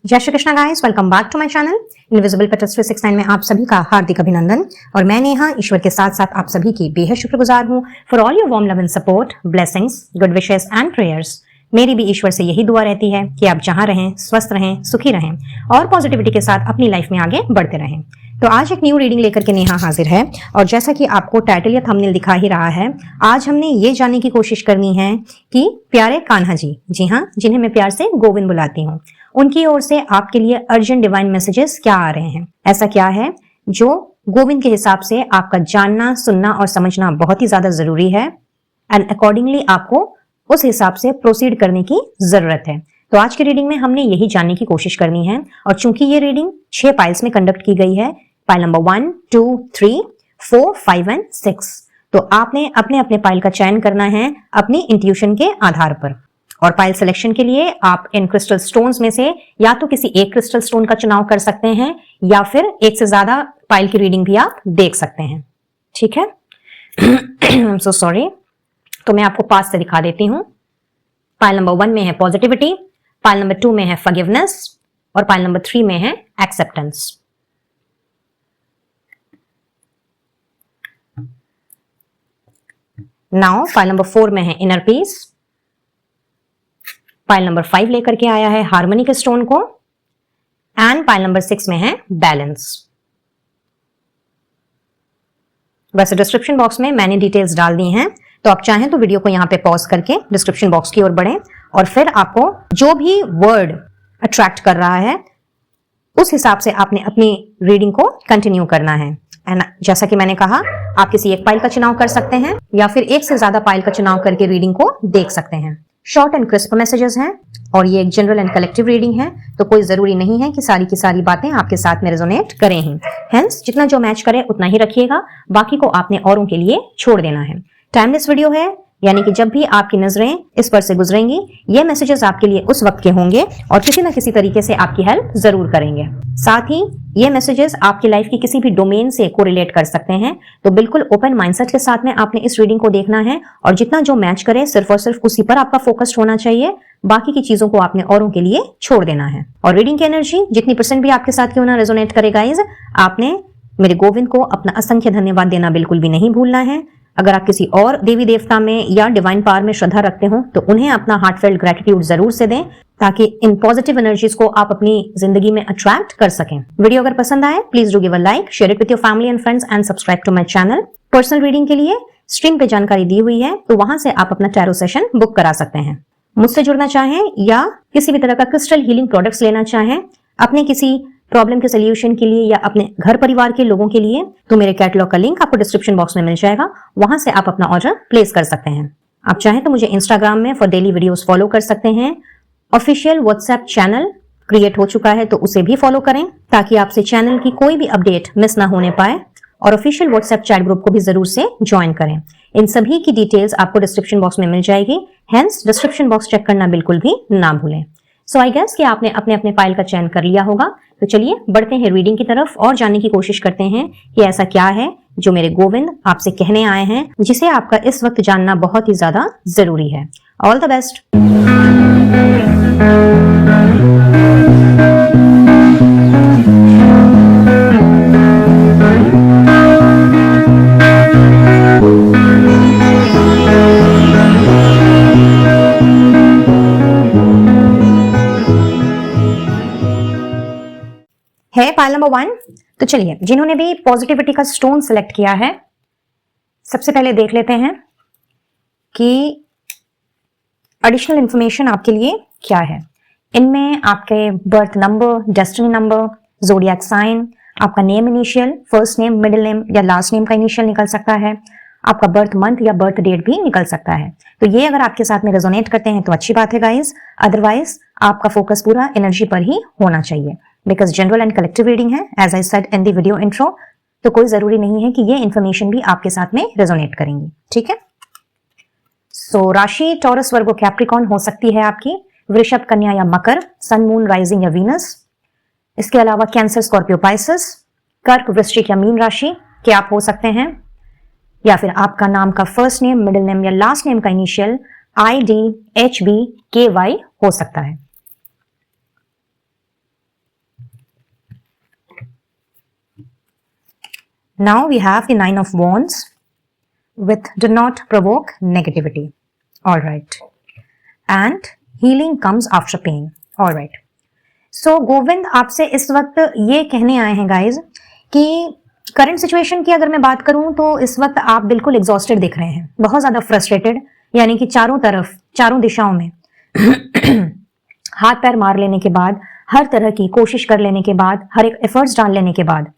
जय Shri Krishna guys, welcome back to my channel Invisible Petals 369 में आप सभी का हार्दिक अभिनंदन। और मैं नेहा ईश्वर के साथ साथ आप सभी की बेहद शुक्रगुजार हूँ for all your warm love and support, blessings, good wishes and prayers. मेरी भी ईश्वर से यही दुआ रहती है कि आप जहां रहें स्वस्थ रहें, सुखी रहें और पॉजिटिविटी के साथ अपनी लाइफ में आगे बढ़ते रहें। तो आज एक न्यू रीडिंग लेकर के नेहा हाजिर है और जैसा कि आपको टाइटल या थंबनेल दिखा ही रहा है, आज हमने ये जानने की कोशिश करनी है कि प्यारे कान्हा जी हाँ, जिन्हें मैं प्यार से गोविंद बुलाती हूँ, उनकी ओर से आपके लिए अर्जेंट डिवाइन मैसेजेस क्या आ रहे हैं। ऐसा क्या है जो गोविंद के हिसाब से आपका जानना, सुनना और समझना बहुत ही ज्यादा जरूरी है एंड अकॉर्डिंगली आपको उस हिसाब से प्रोसीड करने की जरूरत है। तो आज की रीडिंग में हमने यही जानने की कोशिश करनी है और चूंकि ये रीडिंग 6 पाइल्स में कंडक्ट की गई है, पाइल नंबर 1, 2, 3, 4, 5 एंड 6, तो आपने अपने अपने पाइल का चयन करना है अपनी इंट्यूशन के आधार पर। और पाइल सिलेक्शन के लिए आप इन क्रिस्टल स्टोन्स में से या तो किसी एक क्रिस्टल स्टोन का चुनाव कर सकते हैं या फिर एक से ज्यादा पाइल की रीडिंग भी आप देख सकते हैं। ठीक है, आई एम सो सॉरी। तो मैं आपको पास से दिखा देती हूं। पाइल नंबर 1 में है पॉजिटिविटी, पाइल नंबर 2 में है फॉरगिवनेस और पाइल नंबर 3 में है एक्सेप्टेंस। नाउ पाइल नंबर 4 में है इनर पीस, पाइल नंबर 5 लेकर के आया है हार्मनी के स्टोन को एंड पाइल नंबर 6 में है बैलेंस। वैसे डिस्क्रिप्शन बॉक्स में मैंने डिटेल्स डाल दी हैं, तो आप चाहें तो वीडियो को यहां पे पॉज करके डिस्क्रिप्शन बॉक्स की ओर बढ़ें और फिर आपको जो भी वर्ड अट्रैक्ट कर रहा है उस हिसाब से आपने अपनी रीडिंग को कंटिन्यू करना है। एंड जैसा कि मैंने कहा, आप किसी एक पाइल का चुनाव कर सकते हैं या फिर एक से ज्यादा पाइल का चुनाव करके रीडिंग को देख सकते हैं। शॉर्ट एंड क्रिस्प मैसेजेस हैं और ये एक जनरल एंड कलेक्टिव रीडिंग है, तो कोई जरूरी नहीं है कि सारी की सारी बातें आपके साथ में रेजोनेट करें ही। हेंस जितना जो मैच करे उतना ही रखिएगा, बाकी को आपने औरों के लिए छोड़ देना है। टाइमलेस वीडियो है, यानी कि जब भी आपकी नजरें इस पर से गुजरेंगी ये मैसेजेस आपके लिए उस वक्त के होंगे और किसी ना किसी तरीके से आपकी हेल्प जरूर करेंगे। साथ ही ये मैसेजेस आपकी लाइफ की किसी भी डोमेन से कोरिलेट कर सकते हैं, तो बिल्कुल ओपन माइंडसेट के साथ में आपने इस रीडिंग को देखना है और जितना जो मैच करे सिर्फ और सिर्फ उसी पर आपका फोकस्ड होना चाहिए, बाकी की चीजों को आपने औरों के लिए छोड़ देना है। और रीडिंग की एनर्जी जितनी परसेंट भी आपके साथ क्यों ना रेजोनेट करे गाइज, आपने मेरे गोविंद को अपना असंख्य धन्यवाद देना बिल्कुल भी नहीं भूलना है। अगर आप किसी और देवी देवता में या डिवाइन पावर में श्रद्धा रखते हो तो उन्हें अपना हार्टफेल्ट ग्रेटिट्यूड जरूर से दें ताकि इन पॉजिटिव एनर्जीज को आप अपनी जिंदगी में अट्रैक्ट कर सकें। वीडियो अगर पसंद आए please do give a like, share it with your family and friends and subscribe to my channel. Personal reading के लिए स्क्रीन पे जानकारी दी हुई है, तो वहां से आप अपना टैरो सेशन बुक करा सकते हैं। मुझसे जुड़ना चाहें या किसी भी तरह का क्रिस्टल हीलिंग प्रोडक्ट्स लेना चाहें अपने किसी प्रॉब्लम के सोल्यूशन के लिए या अपने घर परिवार के लोगों के लिए, तो मेरे कैटलॉग का लिंक आपको डिस्क्रिप्शन बॉक्स में मिल जाएगा, वहां से आप अपना ऑर्डर प्लेस कर सकते हैं। आप चाहें तो मुझे इंस्टाग्राम में फॉर डेली वीडियोस फॉलो कर सकते हैं। ऑफिशियल व्हाट्सएप चैनल क्रिएट हो चुका है, तो उसे भी फॉलो करें ताकि आपसे चैनल की कोई भी अपडेट मिस ना होने पाए। और ऑफिशियल व्हाट्सएप चैट ग्रुप को भी जरूर से ज्वाइन करें। इन सभी की डिटेल्स आपको डिस्क्रिप्शन बॉक्स में मिल जाएगी, हेंस डिस्क्रिप्शन बॉक्स चेक करना बिल्कुल भी ना भूलें। सो आई गेस कि आपने अपने अपने पाइल का चयन कर लिया होगा, तो चलिए बढ़ते हैं रीडिंग की तरफ और जानने की कोशिश करते हैं कि ऐसा क्या है जो मेरे गोविंद आपसे कहने आए हैं, जिसे आपका इस वक्त जानना बहुत ही ज्यादा जरूरी है। All the best. है पाइल नंबर 1। तो चलिए, जिन्होंने भी पॉजिटिविटी का स्टोन सिलेक्ट किया है, सबसे पहले देख लेते हैं कि एडिशनल इंफॉर्मेशन आपके लिए क्या है। इनमें आपके birth number, destiny number, zodiac sign, आपका name initial, first name, middle name या लास्ट नेम का इनिशियल निकल सकता है, आपका बर्थ मंथ या बर्थ डेट भी निकल सकता है। तो ये अगर आपके साथ में रेजोनेट करते हैं तो अच्छी बात है गाइज, अदरवाइज आपका फोकस पूरा एनर्जी पर ही होना चाहिए, because general and collective reading है as I said in the video intro, तो कोई जरूरी नहीं है कि ये इंफॉर्मेशन भी आपके साथ में रेजोनेट करेंगी। ठीक है, सो राशि टॉरस, वर्गो, कैप्रिकॉर्न हो सकती है आपकी, वृषभ, कन्या या मकर, सन, मून, राइजिंग या वीनस। इसके अलावा कैंसर, स्कॉर्पियो, पाइसेस, कर्क, वृश्चिक या मीन राशि के आप हो सकते हैं, या फिर आपका नाम का फर्स्ट नेम, मिडिल नेम या लास्ट नेम का इनिशियल IDHBKY हो सकता है। Now we have the Nine of Wands with do not provoke negativity. All right. And healing comes after pain. All right. So Govind आपसे इस वक्त ये कहने आए हैं गाइज कि करंट सिचुएशन की अगर मैं बात करूं तो इस वक्त आप बिल्कुल एग्जॉस्टेड दिख रहे हैं, बहुत ज्यादा फ्रस्ट्रेटेड, यानी कि चारों तरफ, चारों दिशाओं में हाथ पैर मार लेने के बाद, हर तरह की कोशिश कर लेने के बाद, हर एक एफर्ट्स डाल लेने के बाद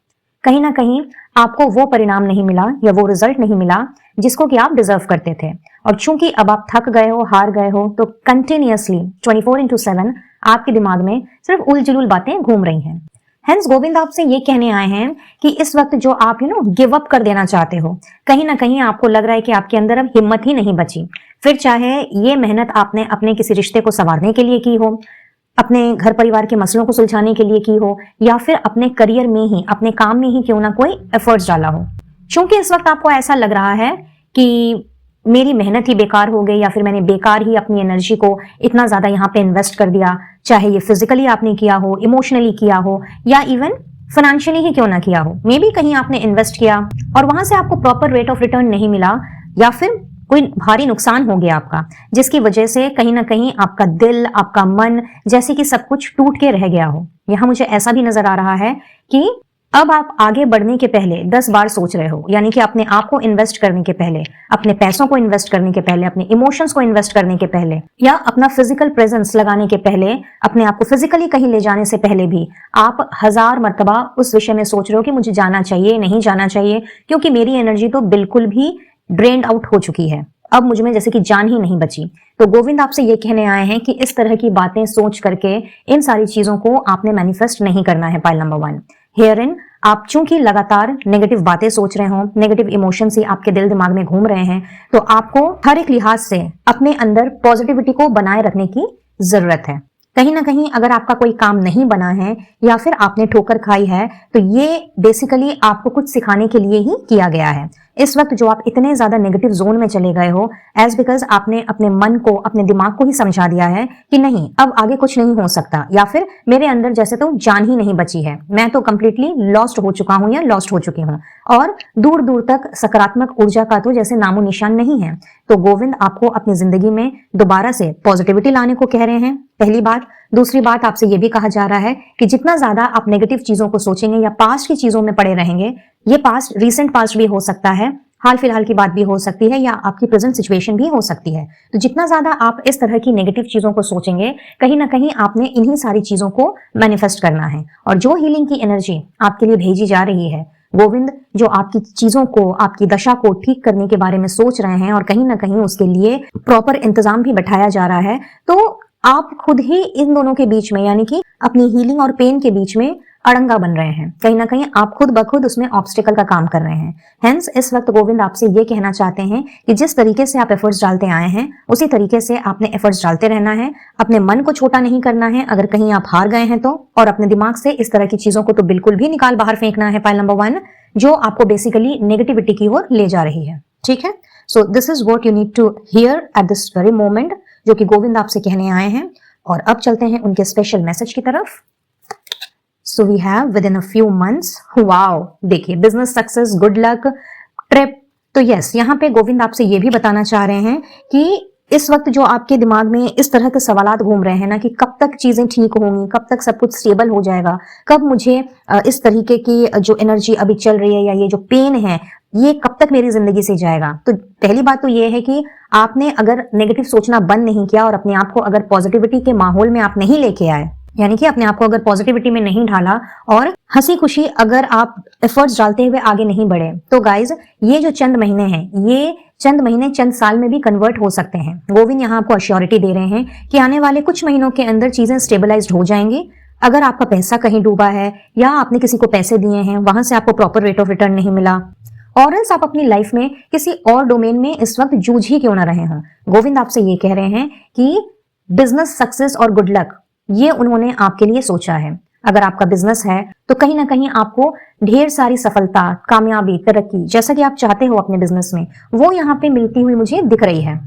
कहीं ना कहीं आपको वो परिणाम नहीं मिला या वो रिजल्ट नहीं मिला जिसको कि आप डिजर्व करते थे। और चूंकि अब आप थक गए हो, हार गए हो, तो कंटिन्यूअसली 24/7 आपके दिमाग में सिर्फ उलझुल बातें घूम रही हैं। हेंस गोविंद आपसे ये कहने आए हैं कि इस वक्त जो आप गिव अप कर देना चाहते हो, कहीं ना कहीं आपको लग रहा है कि आपके अंदर अब हिम्मत ही नहीं बची। फिर चाहे ये मेहनत आपने अपने किसी रिश्ते को संवारने के लिए की हो, अपने घर परिवार के मसलों को सुलझाने के लिए की हो, या फिर अपने करियर में ही, अपने काम में ही क्यों ना कोई एफर्ट्स डाला हो। क्योंकि इस वक्त आपको ऐसा लग रहा है कि मेरी मेहनत ही बेकार हो गई, या फिर मैंने बेकार ही अपनी एनर्जी को इतना ज्यादा यहाँ पे इन्वेस्ट कर दिया, चाहे ये फिजिकली आपने किया हो, इमोशनली किया हो, या इवन फाइनेंशियली ही क्यों ना किया हो। मे बी कहीं आपने इन्वेस्ट किया और वहां से आपको प्रॉपर रेट ऑफ रिटर्न नहीं मिला, या फिर कोई भारी नुकसान हो गया आपका, जिसकी वजह से कहीं ना कहीं आपका दिल, आपका मन, जैसे कि सब कुछ टूट के रह गया हो। यहाँ मुझे ऐसा भी नजर आ रहा है कि अब आप आगे बढ़ने के पहले 10 बार सोच रहे हो, यानी कि अपने आप को इन्वेस्ट करने के पहले, अपने पैसों को इन्वेस्ट करने के पहले, अपने इमोशंस को इन्वेस्ट करने के पहले, या अपना फिजिकल प्रेजेंस लगाने के पहले, अपने आप को फिजिकली कहीं ले जाने से पहले भी आप 1000 मर्तबा उस विषय में सोच रहे हो कि मुझे जाना चाहिए, नहीं जाना चाहिए, क्योंकि मेरी एनर्जी तो बिल्कुल भी ड्रेन्ड आउट हो चुकी है, अब मुझ में जैसे कि जान ही नहीं बची। तो गोविंद आपसे ये कहने आए हैं कि इस तरह की बातें सोच करके इन सारी चीजों को आपने मैनिफेस्ट नहीं करना है। पाइल नंबर 1 हियर इन, आप चूंकि लगातार नेगेटिव बातें सोच रहे हो, नेगेटिव इमोशंस ही आपके दिल दिमाग में घूम रहे हैं, तो आपको हर एक लिहाज से अपने अंदर पॉजिटिविटी को बनाए रखने की जरूरत है। कहीं ना कहीं अगर आपका कोई काम नहीं बना है या फिर आपने ठोकर खाई है, तो ये बेसिकली आपको कुछ सिखाने के लिए ही किया गया है। इस वक्त जो आप इतने ज्यादा नेगेटिव जोन में चले गए हो, एज बिकॉज आपने अपने मन को, अपने दिमाग को ही समझा दिया है कि नहीं, अब आगे कुछ नहीं हो सकता, या फिर मेरे अंदर जैसे तो जान ही नहीं बची है, मैं तो कंप्लीटली लॉस्ट हो चुका हूं या लॉस्ट हो चुकी हूं, और दूर दूर तक सकारात्मक ऊर्जा का तो जैसे नामो निशान नहीं है। तो गोविंद आपको अपनी जिंदगी में दोबारा से पॉजिटिविटी लाने को कह रहे हैं, पहली बात। दूसरी बात, आपसे यह भी कहा जा रहा है कि जितना ज्यादा आप नेगेटिव चीजों को सोचेंगे या पास्ट की चीजों में पड़े रहेंगे, ये पास्ट रीसेंट पास्ट भी हो सकता है, हाल फिलहाल की बात भी हो सकती है, या आपकी प्रेजेंट सिचुएशन भी हो सकती है। तो जितना ज्यादा आप इस तरह की नेगेटिव चीजों को सोचेंगे, कहीं ना कहीं आपने इन्हीं सारी चीजों को मैनिफेस्ट करना है। और जो हीलिंग की एनर्जी आपके लिए भेजी जा रही है, गोविंद जो आपकी चीजों को, आपकी दशा को ठीक करने के बारे में सोच रहे हैं, और कहीं ना कहीं उसके लिए प्रॉपर इंतजाम भी बैठाया जा रहा है, तो आप खुद ही इन दोनों के बीच में, यानी कि अपनी हीलिंग और पेन के बीच में अड़ंगा बन रहे हैं। कहीं ना कहीं आप खुद ब खुद उसमें ऑब्स्टिकल का काम कर रहे हैं। हेंस इस वक्त गोविंद आपसे ये कहना चाहते हैं कि जिस तरीके से आप एफर्ट्स डालते आए हैं, उसी तरीके से आपने एफर्ट्स डालते रहना है। अपने मन को छोटा नहीं करना है अगर कहीं आप हार गए हैं तो, और अपने दिमाग से इस तरह की चीजों को तो बिल्कुल भी निकाल बाहर फेंकना है। पाइल नंबर 1 जो आपको बेसिकली नेगेटिविटी की ओर ले जा रही है, ठीक है। So this is what you need to hear at this very moment, जो कि गोविंद आपसे कहने आए हैं। और अब चलते हैं उनके स्पेशल मैसेज की तरफ। So we have within a few months, wow, देखिए business success, good luck, trip. तो यस, यहाँ पे गोविंद आपसे ये भी बताना चाह रहे हैं कि इस वक्त जो आपके दिमाग में इस तरह के सवालात घूम रहे हैं ना, कि कब तक चीजें ठीक होंगी, कब तक सब कुछ स्टेबल हो जाएगा, कब मुझे इस तरीके की जो एनर्जी अभी चल रही है या ये जो पेन है, ये कब तक मेरी जिंदगी से जाएगा। तो पहली बात तो ये है कि आपने अगर नेगेटिव सोचना बंद नहीं किया और अपने आप को अगर पॉजिटिविटी के माहौल में आप नहीं लेके आए, यानी कि अपने आप को अगर पॉजिटिविटी में नहीं ढाला और हंसी खुशी अगर आप एफर्ट्स डालते हुए आगे नहीं बढ़े, तो गाइज ये जो चंद महीने हैं, ये चंद महीने चंद साल में भी कन्वर्ट हो सकते हैं। गोविंद यहाँ आपको अश्योरिटी दे रहे हैं कि आने वाले कुछ महीनों के अंदर चीजें स्टेबलाइज्ड हो जाएंगी। अगर आपका पैसा कहीं डूबा है या आपने किसी को पैसे दिए हैं, वहां से आपको प्रॉपर रेट ऑफ रिटर्न नहीं मिला, और एल्स आप अपनी लाइफ में किसी और डोमेन में इस वक्त जूझ ही क्यों ना रहे हों, गोविंद आपसे ये कह रहे हैं कि बिजनेस सक्सेस और गुड लक ये उन्होंने आपके लिए सोचा है। अगर आपका बिजनेस है तो कहीं ना कहीं आपको ढेर सारी सफलता, कामयाबी, तरक्की जैसा कि आप चाहते हो अपने बिजनेस में, वो यहाँ पे मिलती हुई मुझे दिख रही है।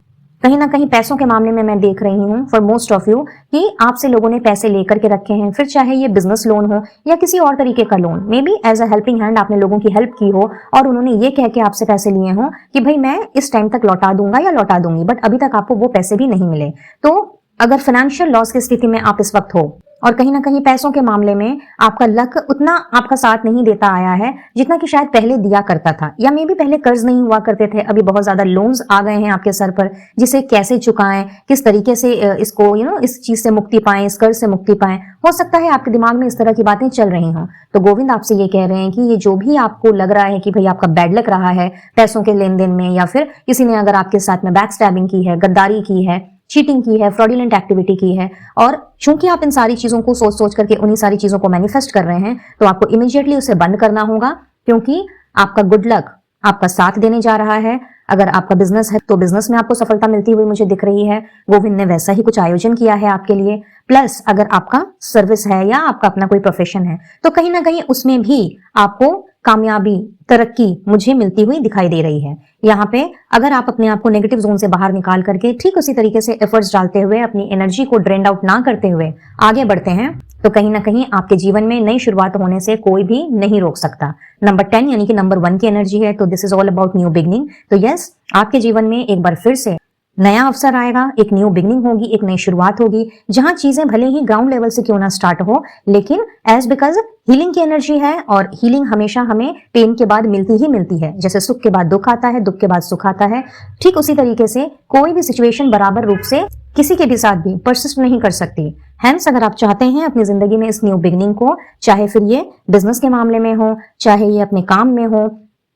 कहीं ना कहीं पैसों के मामले में मैं देख रही हूँ फॉर मोस्ट ऑफ यू कि आपसे लोगों ने पैसे लेकर के रखे हैं, फिर चाहे ये बिजनेस लोन हो या किसी और तरीके का loan, maybe as a helping hand आपने लोगों की हेल्प की हो और उन्होंने ये कह के आपसे पैसे लिए हो कि भाई मैं इस टाइम तक लौटा दूंगा या लौटा दूंगी, बट अभी तक आपको वो पैसे भी नहीं मिले। तो अगर फाइनेंशियल लॉस की स्थिति में आप इस वक्त हो और कहीं ना कहीं पैसों के मामले में आपका लक उतना आपका साथ नहीं देता आया है जितना कि शायद पहले दिया करता था, या मे बी पहले कर्ज नहीं हुआ करते थे, अभी बहुत ज्यादा लोन्स आ गए हैं आपके सर पर, जिसे कैसे चुकाएं, किस तरीके से इसको इस चीज से मुक्ति पाएं, इस कर्ज से मुक्ति पाएं, हो सकता है आपके दिमाग में इस तरह की बातें चल रही हों। तो गोविंद आपसे ये कह रहे हैं कि ये जो भी आपको लग रहा है कि भाई आपका बैड लक रहा है पैसों के लेन देन में, या फिर किसी ने अगर आपके साथ में बैक स्टैबिंग की है, गद्दारी की है, चीटिंग की है, फ्रॉडुलेंट एक्टिविटी की है, और चूंकि आप इन सारी चीजों को सोच सोच करके उन्हीं सारी चीजों को मैनिफेस्ट कर रहे हैं, तो आपको इमीडिएटली उसे बंद करना होगा, क्योंकि आपका गुड लक आपका साथ देने जा रहा है। अगर आपका बिजनेस है तो बिजनेस में आपको सफलता मिलती हुई मुझे दिख रही है, गोविंद ने वैसा ही कुछ आयोजन किया है आपके लिए। प्लस अगर आपका सर्विस है या आपका अपना कोई प्रोफेशन है तो कहीं ना कहीं उसमें भी आपको कामयाबी, तरक्की मुझे मिलती हुई दिखाई दे रही है। यहाँ पे अगर आप अपने आप को नेगेटिव जोन से बाहर निकाल करके ठीक उसी तरीके से एफर्ट्स डालते हुए, अपनी एनर्जी को ड्रेन आउट ना करते हुए आगे बढ़ते हैं, तो कहीं ना कहीं आपके जीवन में नई शुरुआत होने से कोई भी नहीं रोक सकता। नंबर 10 यानी कि नंबर 1 की एनर्जी है, तो this is all about new beginning. तो यस, आपके जीवन में एक बार फिर से नया अवसर आएगा, एक न्यू बिगनिंग होगी, एक नई शुरुआत होगी, जहां चीजें भले ही ग्राउंड लेवल से क्यों ना स्टार्ट हो, लेकिन एज बिकॉज हीलिंग की एनर्जी है और हीलिंग हमेशा हमें पेन के बाद मिलती ही मिलती है। जैसे सुख के बाद दुख आता है, दुख के बाद सुख आता है, ठीक उसी तरीके से कोई भी सिचुएशन बराबर रूप से किसी के भी साथ भी परसिस्ट नहीं कर सकती। हेंस अगर आप चाहते हैं अपनी जिंदगी में इस न्यू बिगनिंग को, चाहे फिर ये बिजनेस के मामले में हो, चाहे ये अपने काम में हो,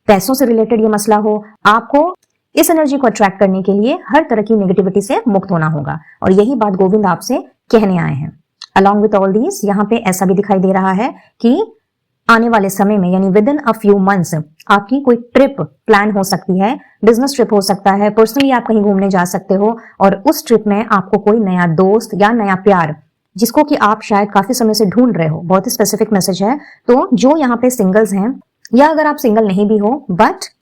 पैसों से रिलेटेड ये मसला हो, आपको इस एनर्जी को अट्रैक्ट करने के लिए हर तरह की नेगेटिविटी से मुक्त होना होगा। और यही बात गोविंद आपसे कहने आए हैं। अलॉन्ग विथ ऑल दीज, यहाँ पे ऐसा भी दिखाई दे रहा है कि आने वाले समय में यानी with in a few months आपकी कोई ट्रिप प्लान हो सकती है, बिजनेस ट्रिप हो सकता है, पर्सनली आप कहीं घूमने जा सकते हो, और उस ट्रिप में आपको कोई नया दोस्त या नया प्यार, जिसको कि आप शायद काफी समय से ढूंढ रहे हो, बहुत ही स्पेसिफिक मैसेज है। तो जो यहाँ पे सिंगल्स हैं, या अगर आप सिंगल नहीं भी हो बट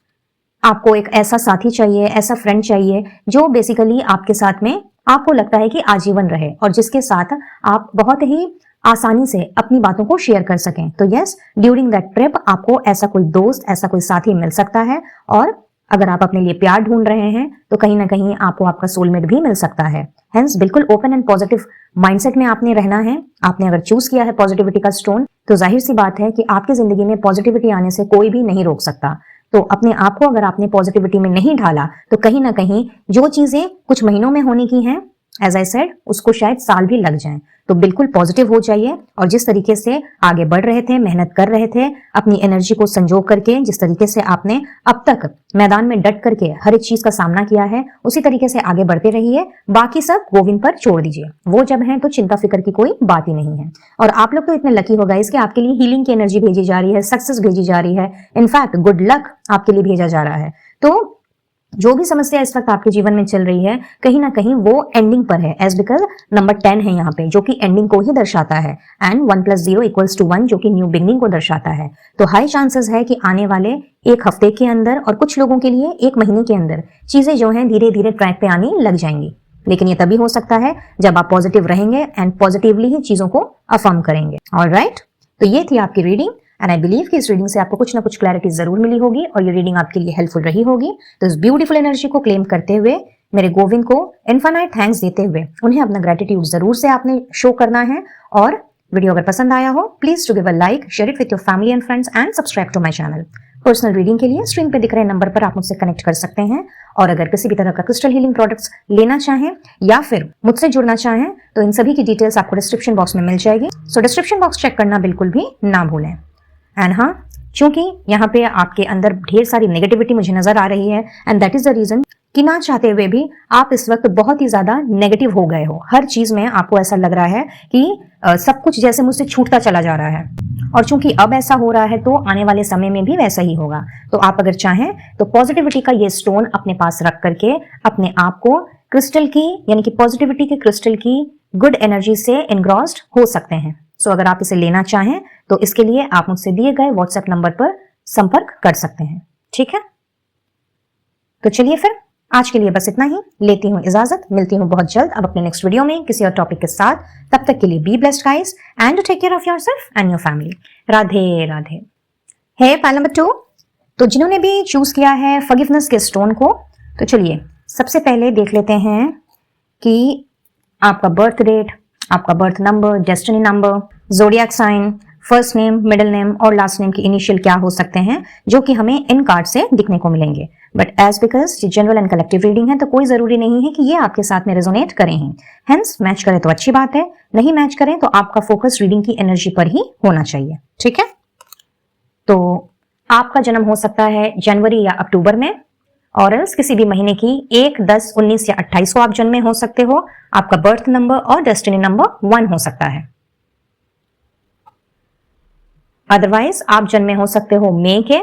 आपको एक ऐसा साथी चाहिए, ऐसा फ्रेंड चाहिए जो बेसिकली आपके साथ में आपको लगता है कि आजीवन रहे और जिसके साथ आप बहुत ही आसानी से अपनी बातों को शेयर कर सकें। तो यस, ड्यूरिंग दैट ट्रिप आपको ऐसा कोई दोस्त, ऐसा कोई साथी मिल सकता है। और अगर आप अपने लिए प्यार ढूंढ रहे हैं तो कहीं ना कहीं आपको आपका सोलमेट भी मिल सकता है। हेंस बिल्कुल ओपन एंड पॉजिटिव माइंडसेट में आपने रहना है। आपने अगर चूज किया है पॉजिटिविटी का स्टोन, तो जाहिर सी बात है कि आपकी जिंदगी में पॉजिटिविटी आने से कोई भी नहीं रोक सकता। तो अपने आप को अगर आपने पॉजिटिविटी में नहीं ढाला तो कहीं ना कहीं जो चीजें कुछ महीनों में होने की हैं, एज आई सेड, उसको शायद साल भी लग जाएं। तो बिल्कुल पॉजिटिव हो जाइए और जिस तरीके से आगे बढ़ रहे थे, मेहनत कर रहे थे, अपनी एनर्जी को संजो करके, जिस तरीके से आपने अब तक मैदान में डट करके हर एक चीज का सामना किया है, उसी तरीके से आगे बढ़ते रहिए। बाकी सब गोविंद पर छोड़ दीजिए, वो जब हैं तो चिंता फिक्र की कोई बात ही नहीं है। और आप लोग तो इतने लकी हो गाइस कि आपके लिए हीलिंग की एनर्जी भेजी जा रही है, सक्सेस भेजी जा रही है, इनफैक्ट गुड लक आपके लिए भेजा जा रहा है। तो जो भी समस्या इस वक्त आपके जीवन में चल रही है, कहीं ना कहीं वो एंडिंग पर है, एज बिकॉज नंबर 10 है यहाँ पे, जो कि एंडिंग को ही दर्शाता है, एंड 1 + 0 = 1, जो कि न्यू बिगनिंग को दर्शाता है। तो हाई चांसेस है कि आने वाले एक हफ्ते के अंदर और कुछ लोगों के लिए एक महीने के अंदर चीजें जो हैं धीरे धीरे ट्रैक पे आनी लग जाएंगी। लेकिन ये तभी हो सकता है जब आप पॉजिटिव रहेंगे एंड पॉजिटिवली ही चीजों को अफर्म करेंगे। ऑलराइट, तो ये थी आपकी रीडिंग एंड आई बिलीव कि इस रीडिंग से आपको कुछ ना कुछ क्लैरिटी जरूर मिली होगी और ये रीडिंग आपके लिए हेल्पफुल रही होगी। तो इस ब्यूटीफुल एनर्जी को क्लेम करते हुए, मेरे गोविंद को इनफाइनाइट थैंक्स देते हुए, उन्हें अपना ग्रेटिट्यूड जरूर से आपने शो करना है। और वीडियो अगर पसंद आया हो, please to give a like, share it with your family and friends and subscribe to my channel. Personal reading के लिए स्क्रीन पे दिख रहे नंबर पर आप मुझसे कनेक्ट कर सकते हैं। और अगर किसी भी तरह का क्रिस्टल हीलिंग प्रोडक्ट्स लेना चाहें या फिर मुझसे जुड़ना चाहें तो इन सभी की डिटेल्स आपको डिस्क्रिप्शन बॉक्स में मिल जाएगी। सो डिस्क्रिप्शन बॉक्स चेक करना बिल्कुल भी ना भूलें। एंड हाँ, चूंकि यहाँ पे आपके अंदर ढेर सारी नेगेटिविटी मुझे नजर आ रही है, and that is the reason कि ना चाहते हुए भी आप इस वक्त बहुत ही ज्यादा नेगेटिव हो गए हो। हर चीज में आपको ऐसा लग रहा है कि सब कुछ जैसे मुझसे छूटता चला जा रहा है। और चूंकि अब ऐसा हो रहा है तो आने वाले समय में भी वैसा ही होगा। तो आप अगर चाहें तो पॉजिटिविटी का ये स्टोन अपने पास रख करके अपने आप को क्रिस्टल की, यानी कि पॉजिटिविटी के क्रिस्टल की गुड एनर्जी से एनग्रॉस्ड हो सकते हैं। सो अगर आप इसे लेना चाहें तो इसके लिए आप मुझसे दिए गए व्हाट्सएप नंबर पर संपर्क कर सकते हैं। ठीक है, तो चलिए फिर आज के लिए बस इतना ही, लेती हूँ इजाजत, मिलती हूँ बहुत जल्द अब अपने नेक्स्ट वीडियो में किसी और टॉपिक के साथ। तब तक के लिए be blessed guys and take care of yourself and your family. Radhe Radhe. Hey pile number 2, तो जिन्होंने भी चूज किया है फॉरगिवनेस के स्टोन को, तो चलिए सबसे पहले देख लेते हैं कि आपका बर्थ डेट, आपका birth number, destiny number, zodiac sign, first name, middle name और लास्ट नेम की इनिशियल क्या हो सकते हैं, जो कि हमें इन कार्ड से दिखने को मिलेंगे। बट एज बिकॉज ये जनरल एंड कलेक्टिव रीडिंग है, तो कोई जरूरी नहीं है कि ये आपके साथ में रेजोनेट करें ही। हेंस मैच करे तो अच्छी बात है, नहीं मैच करें तो आपका फोकस रीडिंग की एनर्जी पर ही होना चाहिए। ठीक है, तो आपका जन्म हो सकता है जनवरी या अक्टूबर में, और एल्स किसी भी महीने की 1, 10, 19 या 28 को आप जन्मे हो सकते हो। आपका बर्थ नंबर और डेस्टिनी नंबर 1 हो सकता है। अदरवाइज आप जन्मे हो सकते हो मई के,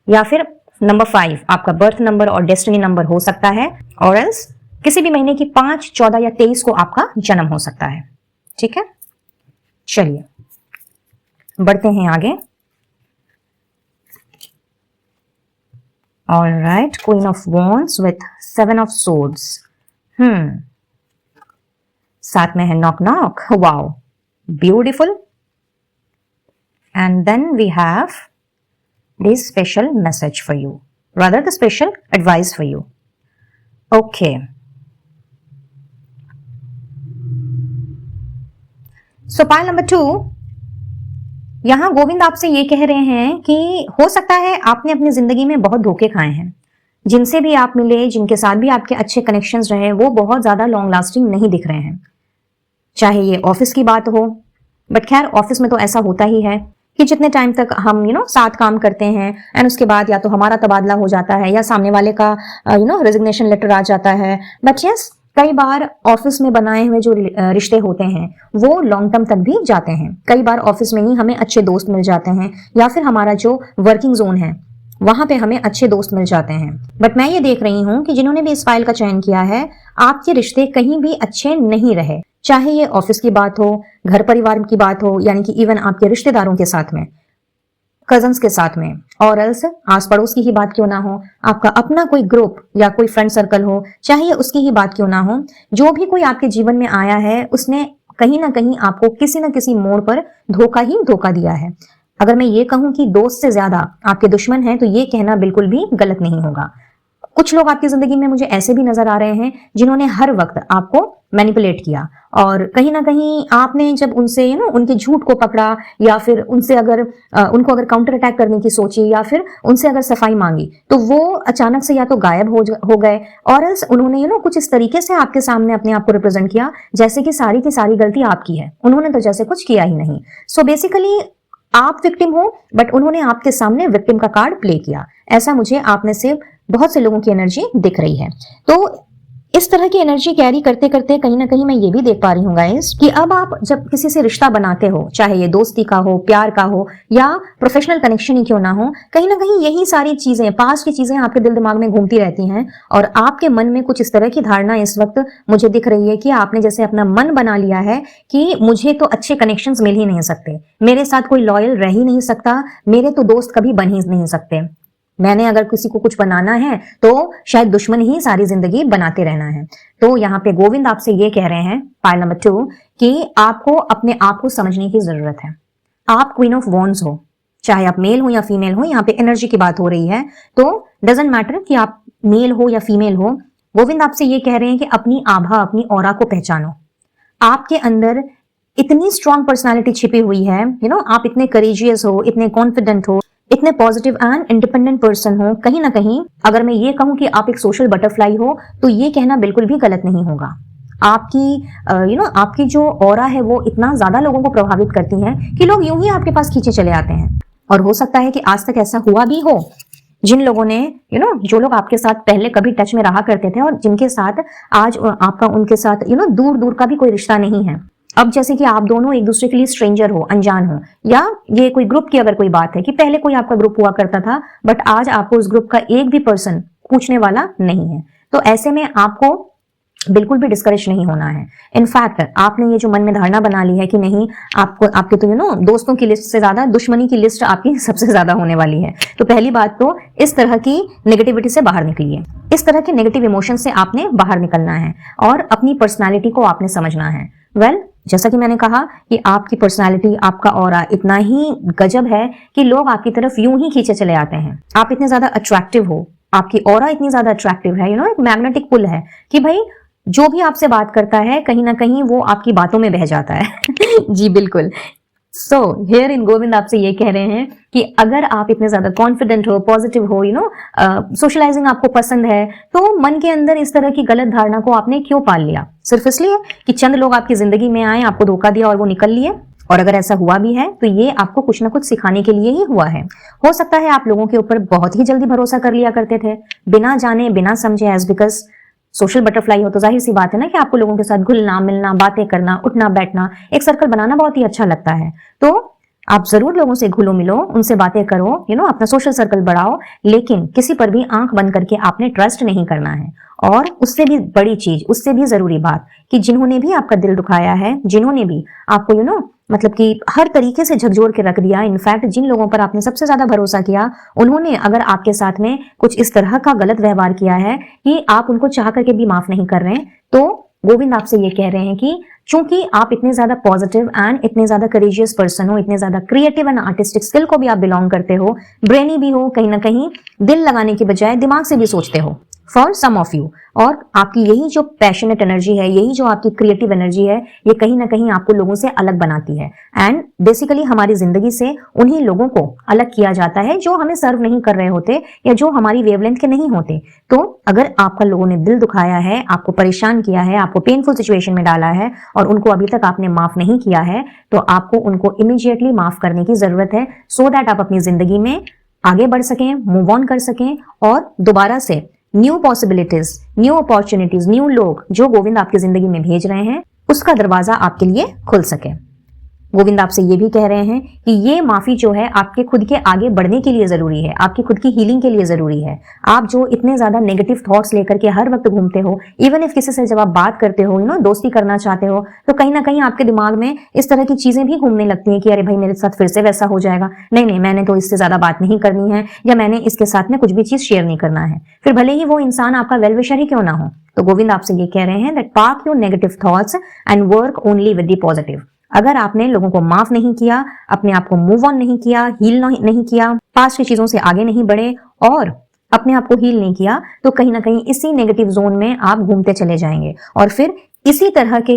या फिर नंबर 5 आपका बर्थ नंबर और डेस्टिनी नंबर हो सकता है, और एल्स किसी भी महीने की 5, 14 या 23 को आपका जन्म हो सकता है। ठीक है, चलिए बढ़ते हैं आगे। Alright, queen of wands with 7 of swords. साथ में है knock knock, wow beautiful. And then we have this special message for you, rather the special advice for you. Okay. So pile number 2, यहां गोविंद आपसे ये कह रहे हैं कि हो सकता है आपने अपनी जिंदगी में बहुत धोखे खाए हैं। जिनसे भी आप मिले, जिनके साथ भी आपके अच्छे कनेक्शंस रहे, वो बहुत ज्यादा लॉन्ग लास्टिंग नहीं दिख रहे हैं। चाहे ये ऑफिस की बात हो, बट खैर ऑफिस में तो ऐसा होता ही है कि जितने टाइम तक हम साथ काम करते हैं एंड उसके बाद या तो हमारा तबादला हो जाता है या सामने वाले का रेजिग्नेशन लेटर आ जाता है। बट यस, कई बार ऑफिस में बनाए हुए जो रिश्ते होते हैं वो लॉन्ग टर्म तक भी जाते हैं। कई बार ऑफिस में ही हमें अच्छे दोस्त मिल जाते हैं, या फिर हमारा जो वर्किंग जोन है वहां पे हमें अच्छे दोस्त मिल जाते हैं। बट मैं ये देख रही हूं कि जिन्होंने भी इस फाइल का चयन किया है, आपके रिश्ते कहीं भी अच्छे नहीं रहे। चाहे ये ऑफिस की बात हो, घर परिवार की बात हो, यानी कि इवन आपके रिश्तेदारों के साथ में, कजन्स के साथ में, और एल्स आस पड़ोस की ही बात क्यों ना हो, आपका अपना कोई ग्रुप या कोई फ्रेंड सर्कल हो, चाहे उसकी ही बात क्यों ना हो, जो भी कोई आपके जीवन में आया है उसने कहीं ना कहीं आपको किसी न किसी मोड़ पर धोखा ही धोखा दिया है। अगर मैं ये कहूं कि दोस्त से ज्यादा आपके दुश्मन हैं, तो ये कहना बिल्कुल भी गलत नहीं होगा। कुछ लोग आपकी जिंदगी में मुझे ऐसे भी नजर आ रहे हैं जिन्होंने हर वक्त आपको मैनिपुलेट किया, और कहीं ना कहीं आपने जब उनसे उनके झूठ को पकड़ा, या फिर उनसे उनको अगर काउंटर अटैक करने की सोची, या फिर उनसे अगर सफाई मांगी, तो वो अचानक से या तो गायब हो गए, और एल्स उन्होंने कुछ इस तरीके से आपके सामने अपने आप को रिप्रेजेंट किया जैसे कि सारी की सारी गलती आपकी है। उन्होंने तो जैसे कुछ किया ही नहीं। सो बेसिकली आप विक्टिम हो, बट उन्होंने आपके सामने विक्टिम का कार्ड प्ले किया। ऐसा मुझे आप में से बहुत से लोगों की एनर्जी दिख रही है। तो इस तरह की एनर्जी कैरी करते करते कहीं ना कहीं मैं ये भी देख पा रही हूँ गाइस कि अब आप जब किसी से रिश्ता बनाते हो, चाहे ये दोस्ती का हो, प्यार का हो, या प्रोफेशनल कनेक्शन ही क्यों ना हो, कहीं ना कहीं यही सारी चीजें, पास्ट की चीजें आपके दिल दिमाग में घूमती रहती हैं, और आपके मन में कुछ इस तरह की धारणा इस वक्त मुझे दिख रही है कि आपने जैसे अपना मन बना लिया है कि मुझे तो अच्छे कनेक्शंस मिल ही नहीं सकते, मेरे साथ कोई लॉयल रह ही नहीं सकता, मेरे तो दोस्त कभी बन ही नहीं सकते, मैंने अगर किसी को कुछ बनाना है तो शायद दुश्मन ही सारी जिंदगी बनाते रहना है। तो यहाँ पे गोविंद आपसे ये कह रहे हैं पाइल नंबर 2 कि आपको अपने आप को समझने की जरूरत है। आप क्वीन ऑफ वॉन्ड्स हो, चाहे आप मेल हो या फीमेल हो, यहाँ पे एनर्जी की बात हो रही है, तो डजंट मैटर कि आप मेल हो या फीमेल हो। गोविंद आपसे ये कह रहे हैं कि अपनी आभा, अपनी ऑरा को पहचानो। आपके अंदर इतनी स्ट्रॉन्ग पर्सनैलिटी छिपी हुई है, आप इतने करेजियस हो, इतने कॉन्फिडेंट हो, इतने पॉजिटिव एंड इंडिपेंडेंट पर्सन हो। कहीं ना कहीं अगर मैं ये कहूं कि आप एक सोशल बटरफ्लाई हो, तो ये कहना बिल्कुल भी गलत नहीं होगा। आपकी आपकी जो ऑरा है वो इतना ज्यादा लोगों को प्रभावित करती है कि लोग यूं ही आपके पास खींचे चले आते हैं। और हो सकता है कि आज तक ऐसा हुआ भी हो, जिन लोगों ने जो लोग आपके साथ पहले कभी टच में रहा करते थे और जिनके साथ आज आपका उनके साथ दूर दूर का भी कोई रिश्ता नहीं है। अब जैसे कि आप दोनों एक दूसरे के लिए स्ट्रेंजर हो, अनजान हो, या ये कोई ग्रुप की अगर कोई बात है कि पहले कोई आपका ग्रुप हुआ करता था, बट आज आपको उस ग्रुप का एक भी पर्सन पूछने वाला नहीं है, तो ऐसे में आपको बिल्कुल भी डिस्करेज नहीं होना है। इनफैक्ट आपने ये जो मन में धारणा बना ली है कि नहीं, आपको आपके तो दोस्तों की लिस्ट से ज्यादा दुश्मनी की लिस्ट आपकी सबसे ज्यादा होने वाली है। तो पहली बात तो इस तरह की नेगेटिविटी से बाहर निकलिए, इस तरह के नेगेटिव इमोशन से आपने बाहर निकलना है और अपनी पर्सनैलिटी को आपने समझना है। जैसा कि मैंने कहा कि आपकी पर्सनालिटी, आपका ऑरा इतना ही गजब है कि लोग आपकी तरफ यूं ही खींचे चले आते हैं। आप इतने ज्यादा अट्रैक्टिव हो, आपकी ऑरा इतनी ज्यादा अट्रैक्टिव है, एक मैग्नेटिक पुल है कि भाई जो भी आपसे बात करता है कहीं ना कहीं वो आपकी बातों में बह जाता है। जी बिल्कुल। सो हियर इन गोविंद आपसे ये कह रहे हैं कि अगर आप इतने ज्यादा कॉन्फिडेंट हो, पॉजिटिव हो, सोशलाइजिंग आपको पसंद है, तो मन के अंदर इस तरह की गलत धारणा को आपने क्यों पाल लिया? सिर्फ इसलिए कि चंद लोग आपकी जिंदगी में आए, आपको धोखा दिया और वो निकल लिए? और अगर ऐसा हुआ भी है तो ये आपको कुछ ना कुछ सिखाने के लिए ही हुआ है। हो सकता है आप लोगों के ऊपर बहुत ही जल्दी भरोसा कर लिया करते थे, बिना जाने बिना समझे, एज बिकॉज सोशल बटरफ्लाई हो तो जाहिर सी बात है ना कि आपको लोगों के साथ घुलना मिलना, बातें करना, उठना बैठना, एक सर्कल बनाना बहुत ही अच्छा लगता है। तो आप जरूर लोगों से घुलो मिलो, उनसे बातें करो, अपना सोशल सर्कल बढ़ाओ, लेकिन किसी पर भी आंख बंद करके आपने ट्रस्ट नहीं करना है। और उससे भी बड़ी चीज, उससे भी जरूरी बात कि जिन्होंने भी आपका दिल दुखाया है, जिन्होंने भी आपको मतलब कि हर तरीके से झकझोर के रख दिया, इनफैक्ट जिन लोगों पर आपने सबसे ज्यादा भरोसा किया, उन्होंने अगर आपके साथ में कुछ इस तरह का गलत व्यवहार किया है कि आप उनको चाह करके भी माफ नहीं कर रहे हैं, तो गोविंद आपसे ये कह रहे हैं कि चूंकि आप इतने ज्यादा पॉजिटिव एंड इतने ज्यादा करेजियस पर्सन हो, इतने ज्यादा क्रिएटिव एंड आर्टिस्टिक स्किल को भी आप बिलोंग करते हो, ब्रेनी भी हो, कहीं ना कहीं दिल लगाने की बजाय दिमाग से भी सोचते हो फॉर सम ऑफ यू, और आपकी यही जो पैशनेट एनर्जी है, यही जो आपकी क्रिएटिव एनर्जी है, ये कहीं ना कहीं आपको लोगों से अलग बनाती है। एंड बेसिकली हमारी जिंदगी से उन्हीं लोगों को अलग किया जाता है जो हमें सर्व नहीं कर रहे होते या जो हमारी वेवलेंथ के नहीं होते। तो अगर आपका लोगों ने दिल दुखाया है, आपको परेशान किया है, आपको पेनफुल सिचुएशन में डाला है और उनको अभी तक आपने माफ नहीं किया है, तो आपको उनको इमीडिएटली माफ करने की जरूरत है, सो दैट आप अपनी जिंदगी में आगे बढ़ सकें, मूव ऑन कर सकें और दोबारा से new possibilities, new opportunities, new लोग जो गोविंद आपकी जिंदगी में भेज रहे हैं, उसका दरवाजा आपके लिए खुल सके। गोविंद आपसे ये भी कह रहे हैं कि ये माफी जो है आपके खुद के आगे बढ़ने के लिए जरूरी है, आपकी खुद की हीलिंग के लिए जरूरी है। आप जो इतने ज्यादा नेगेटिव थॉट्स लेकर के हर वक्त घूमते हो, इवन इफ किसी से जब आप बात करते हो, दोस्ती करना चाहते हो, तो कहीं ना कहीं आपके दिमाग में इस तरह की चीजें भी घूमने लगती हैं कि अरे भाई मेरे साथ फिर से वैसा हो जाएगा, नहीं नहीं मैंने तो इससे ज्यादा बात नहीं करनी है, या मैंने इसके साथ में कुछ भी चीज शेयर नहीं करना है, फिर भले ही वो इंसान आपका वेल विशर ही क्यों ना हो। तो गोविंद आपसे ये कह रहे हैं that park your negative thoughts and work only with the positive. अगर आपने लोगों को माफ नहीं किया, अपने आप को मूव ऑन नहीं किया, हील नहीं किया, पास्ट की चीजों से आगे नहीं बढ़े और अपने आप को हील नहीं किया, तो कहीं ना कहीं इसी नेगेटिव जोन में आप घूमते चले जाएंगे और फिर इसी तरह के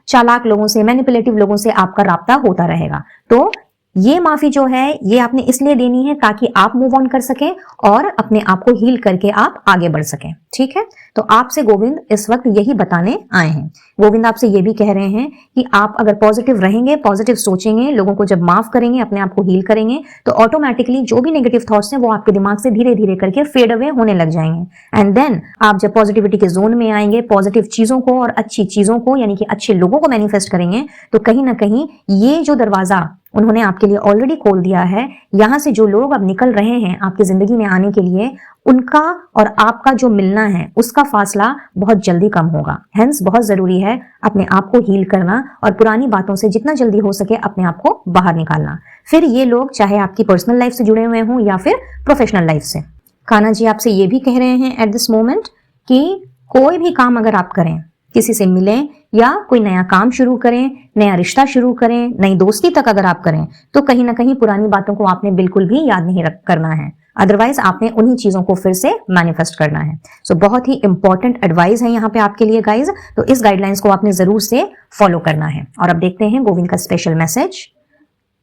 चालाक लोगों से, मैनिपुलेटिव लोगों से आपका राब्ता होता रहेगा। तो ये माफी जो है ये आपने इसलिए देनी है ताकि आप मूव ऑन कर सकें और अपने आप को हील करके आप आगे बढ़ सकें। ठीक है, तो आपसे गोविंद इस वक्त यही बताने आए हैं। गोविंद आपसे ये भी कह रहे हैं कि आप अगर पॉजिटिव रहेंगे, पॉजिटिव सोचेंगे, लोगों को जब माफ करेंगे, अपने आप को हील करेंगे, तो ऑटोमेटिकली जो भी नेगेटिव थॉट्स हैं वो आपके दिमाग से धीरे धीरे करके फेड अवे होने लग जाएंगे। एंड देन आप जब पॉजिटिविटी के जोन में आएंगे, पॉजिटिव चीजों को और अच्छी चीजों को यानी कि अच्छे लोगों को मैनिफेस्ट करेंगे, तो कहीं ना कहीं ये जो दरवाजा उन्होंने आपके लिए ऑलरेडी खोल दिया है, यहां से जो लोग अब निकल रहे हैं आपकी जिंदगी में आने के लिए, उनका और आपका जो मिलना है उसका फासला बहुत जल्दी कम होगा। हेंस बहुत जरूरी है अपने आप को हील करना और पुरानी बातों से जितना जल्दी हो सके अपने आप को बाहर निकालना। फिर ये लोग चाहे आपकी पर्सनल लाइफ से जुड़े हुए हों या फिर प्रोफेशनल लाइफ से। कान्हा जी आपसे ये भी कह रहे हैं एट दिस मोमेंट कि कोई भी काम अगर आप करें, किसी से मिलें या कोई नया काम शुरू करें, नया रिश्ता शुरू करें, नई दोस्ती तक अगर आप करें, तो कहीं ना कहीं पुरानी बातों को आपने बिल्कुल भी याद नहीं करना है। अदरवाइज आपने उन्हीं चीजों को फिर से मैनिफेस्ट करना है। सो बहुत ही इंपॉर्टेंट एडवाइस है यहाँ पे आपके लिए गाइज। तो इस गाइडलाइंस को आपने जरूर से फॉलो करना है। और अब देखते हैं गोविंद का स्पेशल मैसेज।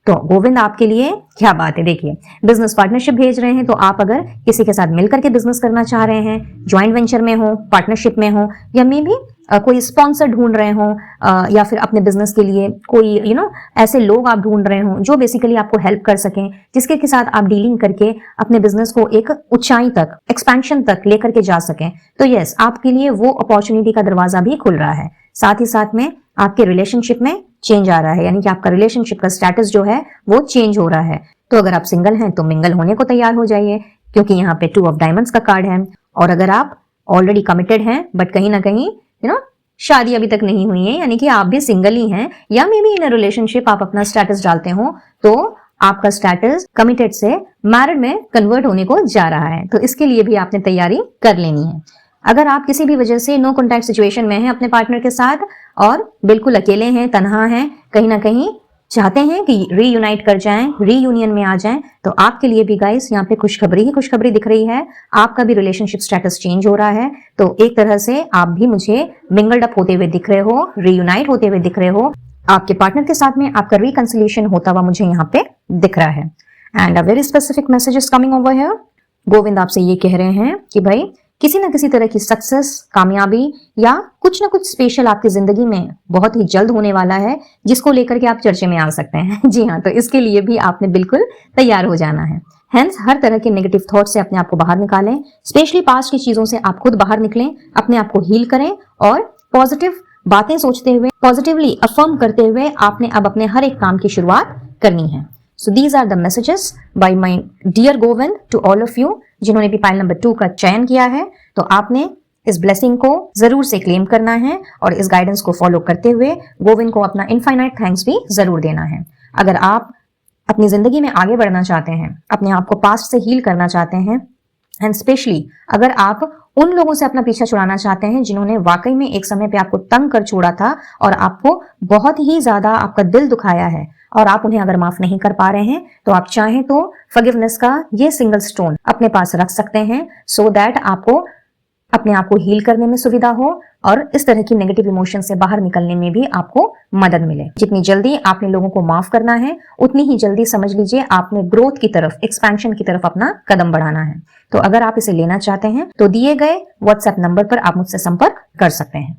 तो गोविंद आपके लिए क्या बात है, देखिए बिजनेस पार्टनरशिप भेज रहे हैं। तो आप अगर किसी के साथ मिलकर के बिजनेस करना चाह रहे हैं, ज्वाइंट वेंचर में हो, पार्टनरशिप में हो, या मे बी कोई स्पॉन्सर ढूंढ रहे हो, या फिर अपने बिजनेस के लिए कोई ऐसे लोग आप ढूंढ रहे हो जो बेसिकली आपको हेल्प कर सकें, जिसके के साथ आप डीलिंग करके अपने बिजनेस को एक ऊंचाई तक, एक्सपेंशन तक लेकर के जा सकें, तो यस आपके लिए वो अपॉर्चुनिटी का दरवाजा भी खुल रहा है। साथ ही साथ में आपके रिलेशनशिप में चेंज आ रहा है, यानी कि आपका रिलेशनशिप का स्टेटस जो है वो चेंज हो रहा है। तो अगर आप सिंगल हैं तो मिंगल होने को तैयार हो जाइए, क्योंकि यहाँ पे 2 ऑफ डायमंड्स का कार्ड है। और अगर आप ऑलरेडी कमिटेड हैं बट कहीं ना कहीं शादी अभी तक नहीं हुई है, यानी कि आप भी सिंगल ही हैं, या may be in a relationship आप अपना स्टेटस डालते हो तो आपका स्टेटस कमिटेड से मैरिड में कन्वर्ट होने को जा रहा है। तो इसके लिए भी आपने तैयारी कर लेनी है। अगर आप किसी भी वजह से नो कॉन्टैक्ट सिचुएशन में हैं अपने पार्टनर के साथ और बिल्कुल अकेले हैं, तन्हा हैं, कहीं ना कहीं चाहते हैं कि रीयूनाइट कर जाएं, रीयूनियन में आ जाएं, तो आपके लिए भी गाइस यहाँ पे खुशखबरी ही खुशखबरी दिख रही है। आपका भी रिलेशनशिप स्टेटस चेंज हो रहा है, तो एक तरह से आप भी मुझे मिंगल्ड अप होते हुए दिख रहे हो, रीयूनाइट होते हुए दिख रहे हो। आपके पार्टनर के साथ में आपका रिकंसिलिएशन होता हुआ मुझे यहाँ पे दिख रहा है। And a very specific message is coming over here. Govind आपसे ये कह रहे हैं कि भाई किसी ना किसी तरह की सक्सेस, कामयाबी या कुछ ना कुछ स्पेशल आपकी जिंदगी में बहुत ही जल्द होने वाला है, जिसको लेकर के आप चर्चे में आ सकते हैं। जी हाँ, तो इसके लिए भी आपने बिल्कुल तैयार हो जाना है। हेंस हर तरह के नेगेटिव थॉट से अपने आप को बाहर निकालें, स्पेशली पास्ट की चीजों से आप खुद बाहर निकलें, अपने आप को हील करें और पॉजिटिव बातें सोचते हुए, पॉजिटिवली अफर्म करते हुए आपने अब अपने हर एक काम की शुरुआत करनी है। So these are the messages by my dear Govind to all of you जिन्होंने भी पाइल नंबर 2 का चयन किया है। तो आपने इस ब्लेसिंग को जरूर से क्लेम करना है और इस गाइडेंस को फॉलो करते हुए गोविंद को अपना इनफाइनाइट थैंक्स भी जरूर देना है। अगर आप अपनी जिंदगी में आगे बढ़ना चाहते हैं, अपने आप को पास्ट से हील करना चाहते हैं, एंड स्पेशली अगर आप उन लोगों से अपना पीछा छुड़ाना चाहते हैं जिन्होंने वाकई में एक समय पे आपको तंग कर छोड़ा था और आपको बहुत ही ज्यादा आपका दिल दुखाया है और आप उन्हें अगर माफ नहीं कर पा रहे हैं, तो आप चाहें तो फॉरगिवनेस का ये सिंगल स्टोन अपने पास रख सकते हैं, सो दैट आपको अपने आप को हील करने में सुविधा हो और इस तरह की नेगेटिव इमोशन से बाहर निकलने में भी आपको मदद मिले। जितनी जल्दी आपने लोगों को माफ करना है, उतनी ही जल्दी समझ लीजिए आपने ग्रोथ की तरफ, एक्सपेंशन की तरफ अपना कदम बढ़ाना है। तो अगर आप इसे लेना चाहते हैं तो दिए गए व्हाट्सएप नंबर पर आप मुझसे संपर्क कर सकते हैं।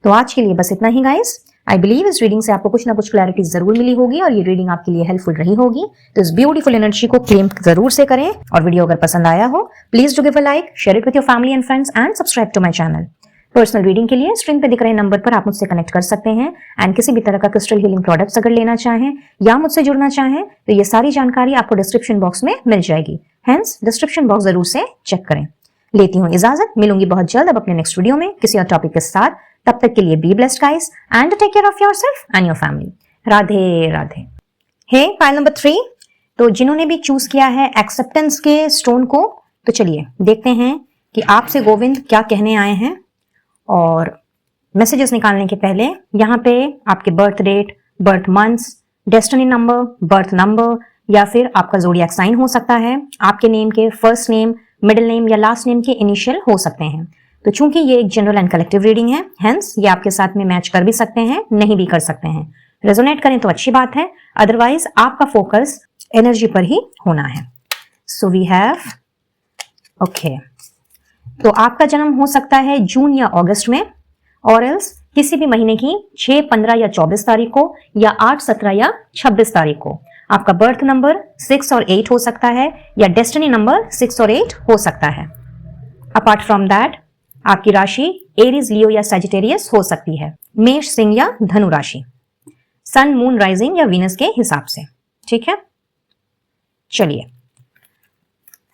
तो आज के लिए बस इतना ही गाइस। आई बिलीव इस रीडिंग से आपको कुछ ना कुछ क्लैरिटी जरूर मिली होगी और ये रीडिंग आपके लिए हेल्पफुल रही होगी। तो इस ब्यूटीफुल एनर्जी को क्लेम जरूर से करें और वीडियो अगर पसंद आया हो please do give a like, share it with your family and friends and subscribe to my channel. Personal reading के लिए स्क्रीन पे दिख रहे नंबर पर आप मुझसे कनेक्ट कर सकते हैं एंड किसी भी तरह का क्रिस्टल हीलिंग प्रोडक्ट्स अगर लेना चाहें या मुझसे जुड़ना चाहें तो ये सारी जानकारी आपको डिस्क्रिप्शन बॉक्स में मिल जाएगी। हेंस डिस्क्रिप्शन बॉक्स जरूर से चेक करें। लेती हूँ इजाजत, मिलूंगी बहुत जल्द अब अपने नेक्स्ट वीडियो में किसी और टॉपिक के साथ। तब तक के लिए be blessed guys and take care of yourself and your family. Radhe Radhe. Hey pile number 3, तो जिन्होंने भी चूज किया है एक्सेप्टेंस के स्टोन को, तो चलिए देखते हैं कि आपसे गोविंद क्या कहने आए हैं। और मैसेजेस निकालने के पहले यहाँ पे आपके birth date, birth months, destiny number, birth number या फिर आपका ज़ोडिएक साइन हो सकता है, आपके नेम के फर्स्ट नेम, मिडिल नेम या लास्ट नेम के इनिशियल हो सकते हैं। तो चूंकि ये एक जनरल एंड कलेक्टिव रीडिंग है, हेंस ये आपके साथ में मैच कर भी सकते हैं, नहीं भी कर सकते हैं। रेजोनेट करें तो अच्छी बात है, अदरवाइज आपका फोकस एनर्जी पर ही होना है। सो वी हैव ओके, तो आपका जन्म हो सकता है जून या अगस्त में, और एल्स किसी भी महीने की 6, 15 या 24 तारीख को या 8, 17 या 26 तारीख को। आपका बर्थ नंबर 6 और 8 हो सकता है या डेस्टिनी नंबर 6 और 8 हो सकता है। अपार्ट फ्रॉम दैट आपकी राशि एरीज, लियो या सैजिटेरियस हो सकती है, मेष, सिंह या धनु राशि, सन, मून, राइजिंग या वीनस के हिसाब से। ठीक है, चलिए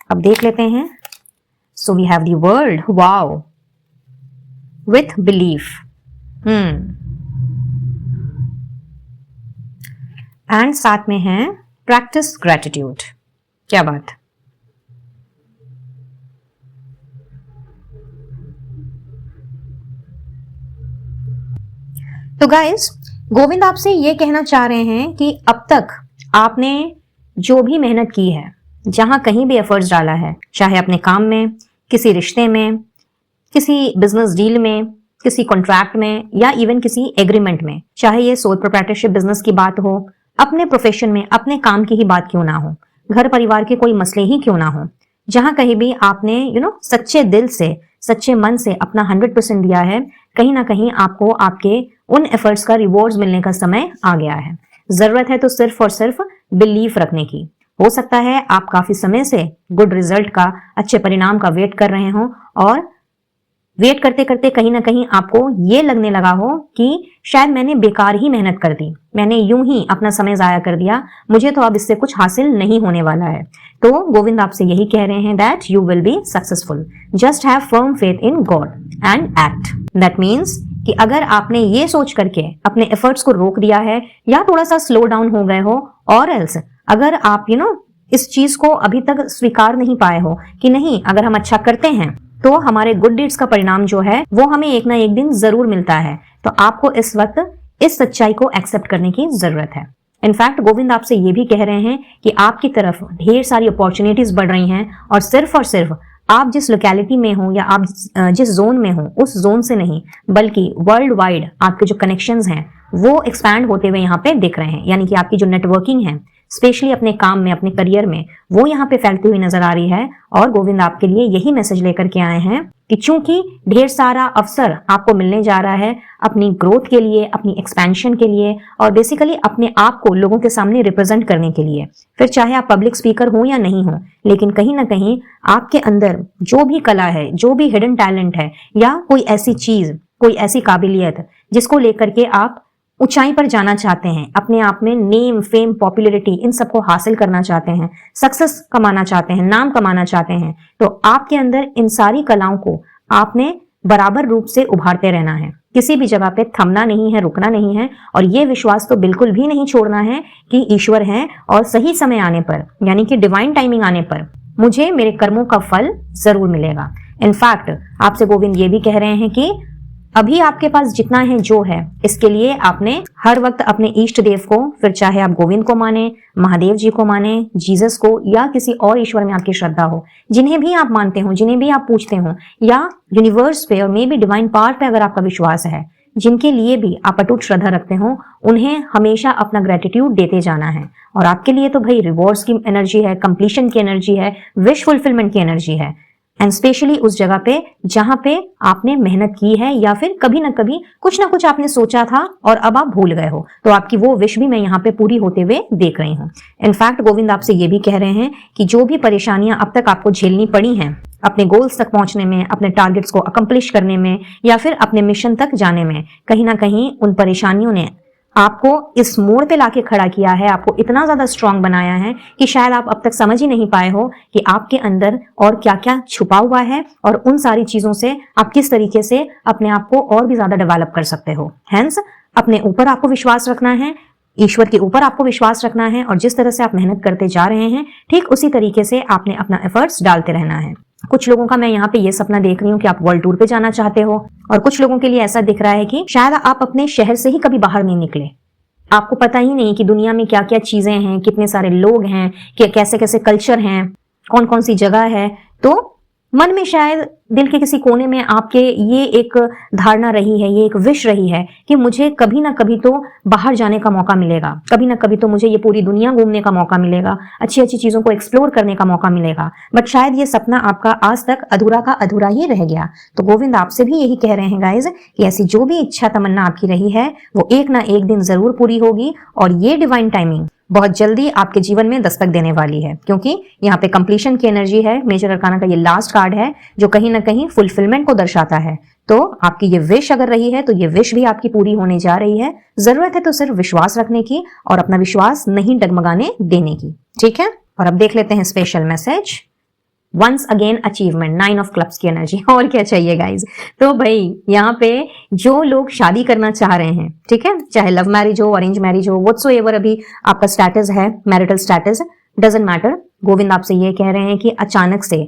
अब देख लेते हैं। So we have the world, wow, with belief, and साथ में है प्रैक्टिस ग्रेटिट्यूड। क्या बात। तो गाइस गोविंद आपसे ये कहना चाह रहे हैं कि अब तक आपने जो भी मेहनत की है, जहां कहीं भी एफर्ट्स डाला है, चाहे अपने काम में, किसी रिश्ते में, किसी बिजनेस डील में, किसी कॉन्ट्रैक्ट में या इवन किसी एग्रीमेंट में, चाहे ये सोल प्रोप्राइटरशिप बिजनेस की बात हो, अपने प्रोफेशन में अपने काम की ही बात क्यों ना हो, घर परिवार के कोई मसले ही क्यों ना हो, जहां कहीं भी आपने सच्चे दिल से, सच्चे मन से अपना 100% दिया है, कहीं ना कहीं आपको आपके उन एफर्ट्स का रिवॉर्ड्स मिलने का समय आ गया है। जरूरत है तो सिर्फ और सिर्फ बिलीफ रखने की। हो सकता है आप काफी समय से गुड रिजल्ट का, अच्छे परिणाम का वेट कर रहे हो और वेट करते करते कहीं ना कहीं आपको ये लगने लगा हो कि शायद मैंने बेकार ही मेहनत कर दी, मैंने यूं ही अपना समय जाया कर दिया, मुझे तो अब इससे कुछ हासिल नहीं होने वाला है। तो गोविंद आपसे यही कह रहे हैं that you will be successful, just have firm faith in God and act. That means कि अगर आपने ये सोच करके अपने एफर्ट्स को रोक दिया है या थोड़ा सा स्लो डाउन हो गए हो, और एल्स अगर आप इस चीज को अभी तक स्वीकार नहीं पाए हो कि नहीं, अगर हम अच्छा करते हैं तो हमारे गुड डीड्स का परिणाम जो है वो हमें एक ना एक दिन जरूर मिलता है, तो आपको इस वक्त इस सच्चाई को एक्सेप्ट करने की जरूरत है। इनफैक्ट गोविंद आपसे ये भी कह रहे हैं कि आपकी तरफ ढेर सारी अपॉर्चुनिटीज बढ़ रही हैं, और सिर्फ आप जिस लोकेलिटी में हो या आप जिस जोन में हो उस जोन से नहीं, बल्कि वर्ल्ड वाइड आपके जो कनेक्शंस हैं वो एक्सपैंड होते हुए यहाँ पे दिख रहे हैं। यानी कि आपकी जो नेटवर्किंग है स्पेशली अपने काम में, अपने करियर में, वो यहाँ पे फैलती हुई नजर आ रही है। और गोविंद आपके लिए यही मैसेज लेकर के आए हैं कि चूंकि ढेर सारा अवसर आपको मिलने जा रहा है अपनी ग्रोथ के लिए, अपनी एक्सपेंशन के लिए, और बेसिकली अपने आप को लोगों के सामने रिप्रेजेंट करने के लिए, फिर चाहे आप पब्लिक स्पीकर हो या नहीं हो, लेकिन कहीं ना कहीं आपके अंदर जो भी कला है, जो भी हिडन टैलेंट है, या कोई ऐसी चीज, कोई ऐसी काबिलियत जिसको लेकर के आप ऊंचाई पर जाना चाहते हैं, अपने आप में नेम, फेम, पॉपुलैरिटी, इन सबको हासिल करना चाहते हैं, सक्सेस कमाना चाहते हैं, नाम कमाना चाहते हैं, तो आपके अंदर इन सारी कलाओं को आपने बराबर रूप से उभारते रहना है। किसी भी जगह पे थमना नहीं है, रुकना नहीं है, और ये विश्वास तो बिल्कुल भी नहीं छोड़ना है कि ईश्वर है और सही समय आने पर, यानी कि डिवाइन टाइमिंग आने पर मुझे मेरे कर्मों का फल जरूर मिलेगा। इनफैक्ट आपसे गोविंद ये भी कह रहे हैं कि अभी आपके पास जितना है जो है, इसके लिए आपने हर वक्त अपने इष्ट देव को, फिर चाहे आप गोविंद को माने, महादेव जी को माने, जीसस को, या किसी और ईश्वर में आपकी श्रद्धा हो, जिन्हें भी आप मानते हो, जिन्हें भी आप पूछते हो, या यूनिवर्स पे और मे बी डिवाइन पावर पे अगर आपका विश्वास है, जिनके लिए भी आप अटूट श्रद्धा रखते हो, उन्हें हमेशा अपना ग्रेटिट्यूड देते जाना है। और आपके लिए तो भाई रिवॉर्ड्स की एनर्जी है, कंप्लीशन की एनर्जी है, विश फुलफिलमेंट की एनर्जी है, एंड स्पेशली उस जगह पे जहां पे आपने मेहनत की है, या फिर कभी ना कभी कुछ ना कुछ आपने सोचा था और अब आप भूल गए हो, तो आपकी वो विश भी मैं यहाँ पे पूरी होते हुए देख रही हूँ। इनफैक्ट गोविंद आपसे ये भी कह रहे हैं कि जो भी परेशानियां अब तक आपको झेलनी पड़ी हैं अपने गोल्स तक पहुंचने में, अपने टारगेट्स को अकम्प्लिश करने में, या फिर अपने मिशन तक जाने में, कहीं ना कहीं उन परेशानियों ने आपको इस मोड़ पे लाके खड़ा किया है, आपको इतना ज्यादा स्ट्रांग बनाया है कि शायद आप अब तक समझ ही नहीं पाए हो कि आपके अंदर और क्या क्या छुपा हुआ है, और उन सारी चीजों से आप किस तरीके से अपने आप को और भी ज्यादा डेवलप कर सकते हो। हेंस अपने ऊपर आपको विश्वास रखना है, ईश्वर के ऊपर आपको विश्वास रखना है, और जिस तरह से आप मेहनत करते जा रहे हैं ठीक उसी तरीके से आपने अपना एफर्ट्स डालते रहना है। कुछ लोगों का मैं यहाँ पे ये सपना देख रही हूँ कि आप वर्ल्ड टूर पे जाना चाहते हो, और कुछ लोगों के लिए ऐसा दिख रहा है कि शायद आप अपने शहर से ही कभी बाहर नहीं निकले, आपको पता ही नहीं कि दुनिया में क्या क्या चीजें हैं, कितने सारे लोग हैं, कि कैसे कैसे कल्चर हैं, कौन कौन सी जगह है। तो मन में शायद दिल के किसी कोने में आपके ये एक धारणा रही है, ये एक विश रही है कि मुझे कभी ना कभी तो बाहर जाने का मौका मिलेगा, कभी ना कभी तो मुझे ये पूरी दुनिया घूमने का मौका मिलेगा, अच्छी अच्छी चीजों को एक्सप्लोर करने का मौका मिलेगा, बट शायद ये सपना आपका आज तक अधूरा का अधूरा ही रह गया। तो गोविंद आपसे भी यही कह रहे हैं गाइज कि ऐसी जो भी इच्छा तमन्ना आपकी रही है वो एक ना एक दिन जरूर पूरी होगी, और ये डिवाइन टाइमिंग बहुत जल्दी आपके जीवन में दस्तक देने वाली है, क्योंकि यहाँ पे कंप्लीशन की एनर्जी है। मेजर अरकाना का ये लास्ट कार्ड है जो कहीं ना कहीं फुलफिलमेंट को दर्शाता है। तो आपकी ये विश अगर रही है तो ये विश भी आपकी पूरी होने जा रही है। जरूरत है तो सिर्फ विश्वास रखने की और अपना विश्वास नहीं डगमगाने देने की, ठीक है। और अब देख लेते हैं special message, once again achievement, 9 of clubs की एनर्जी। और क्या चाहिए गाइज। तो भाई यहाँ पे जो लोग शादी करना चाह रहे हैं, ठीक है, चाहे लव मैरिज हो, अरेंज मैरिज हो, व्हाटसोएवर अभी आपका स्टेटस है, marital status, doesn't matter, Govind आपसे ये कह रहे हैं कि अचानक से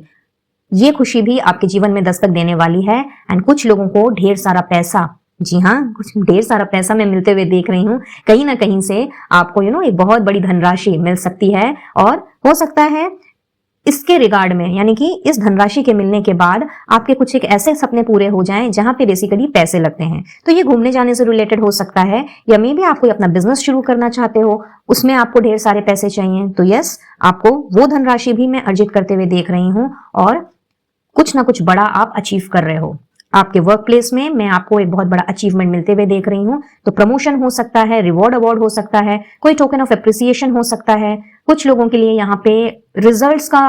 ये खुशी भी आपके जीवन में दस्तक देने वाली है। एंड कुछ लोगों को ढेर सारा पैसा, जी हाँ, कुछ ढेर सारा पैसा मैं मिलते हुए देख रही हूँ। कहीं ना कहीं से आपको एक बहुत बड़ी धनराशि मिल सकती है, और हो सकता है इसके रिगार्ड में, यानी कि इस धनराशि के मिलने के बाद आपके कुछ एक ऐसे सपने पूरे हो जाएं जहां पे बेसिकली पैसे लगते हैं। तो ये घूमने जाने से रिलेटेड हो सकता है, या मे बी आप कोई अपना बिजनेस शुरू करना चाहते हो, उसमें आपको ढेर सारे पैसे चाहिए, तो यस, आपको वो धनराशि भी मैं अर्जित करते हुए देख रही हूँ, और कुछ ना कुछ बड़ा आप अचीव कर रहे हो। आपके वर्क प्लेस में मैं आपको एक बहुत बड़ा अचीवमेंट मिलते हुए देख रही हूँ। तो प्रमोशन हो सकता है, रिवॉर्ड अवार्ड हो सकता है, कोई टोकन ऑफ एप्रिसिएशन हो सकता है। कुछ लोगों के लिए यहाँ पे रिजल्ट्स का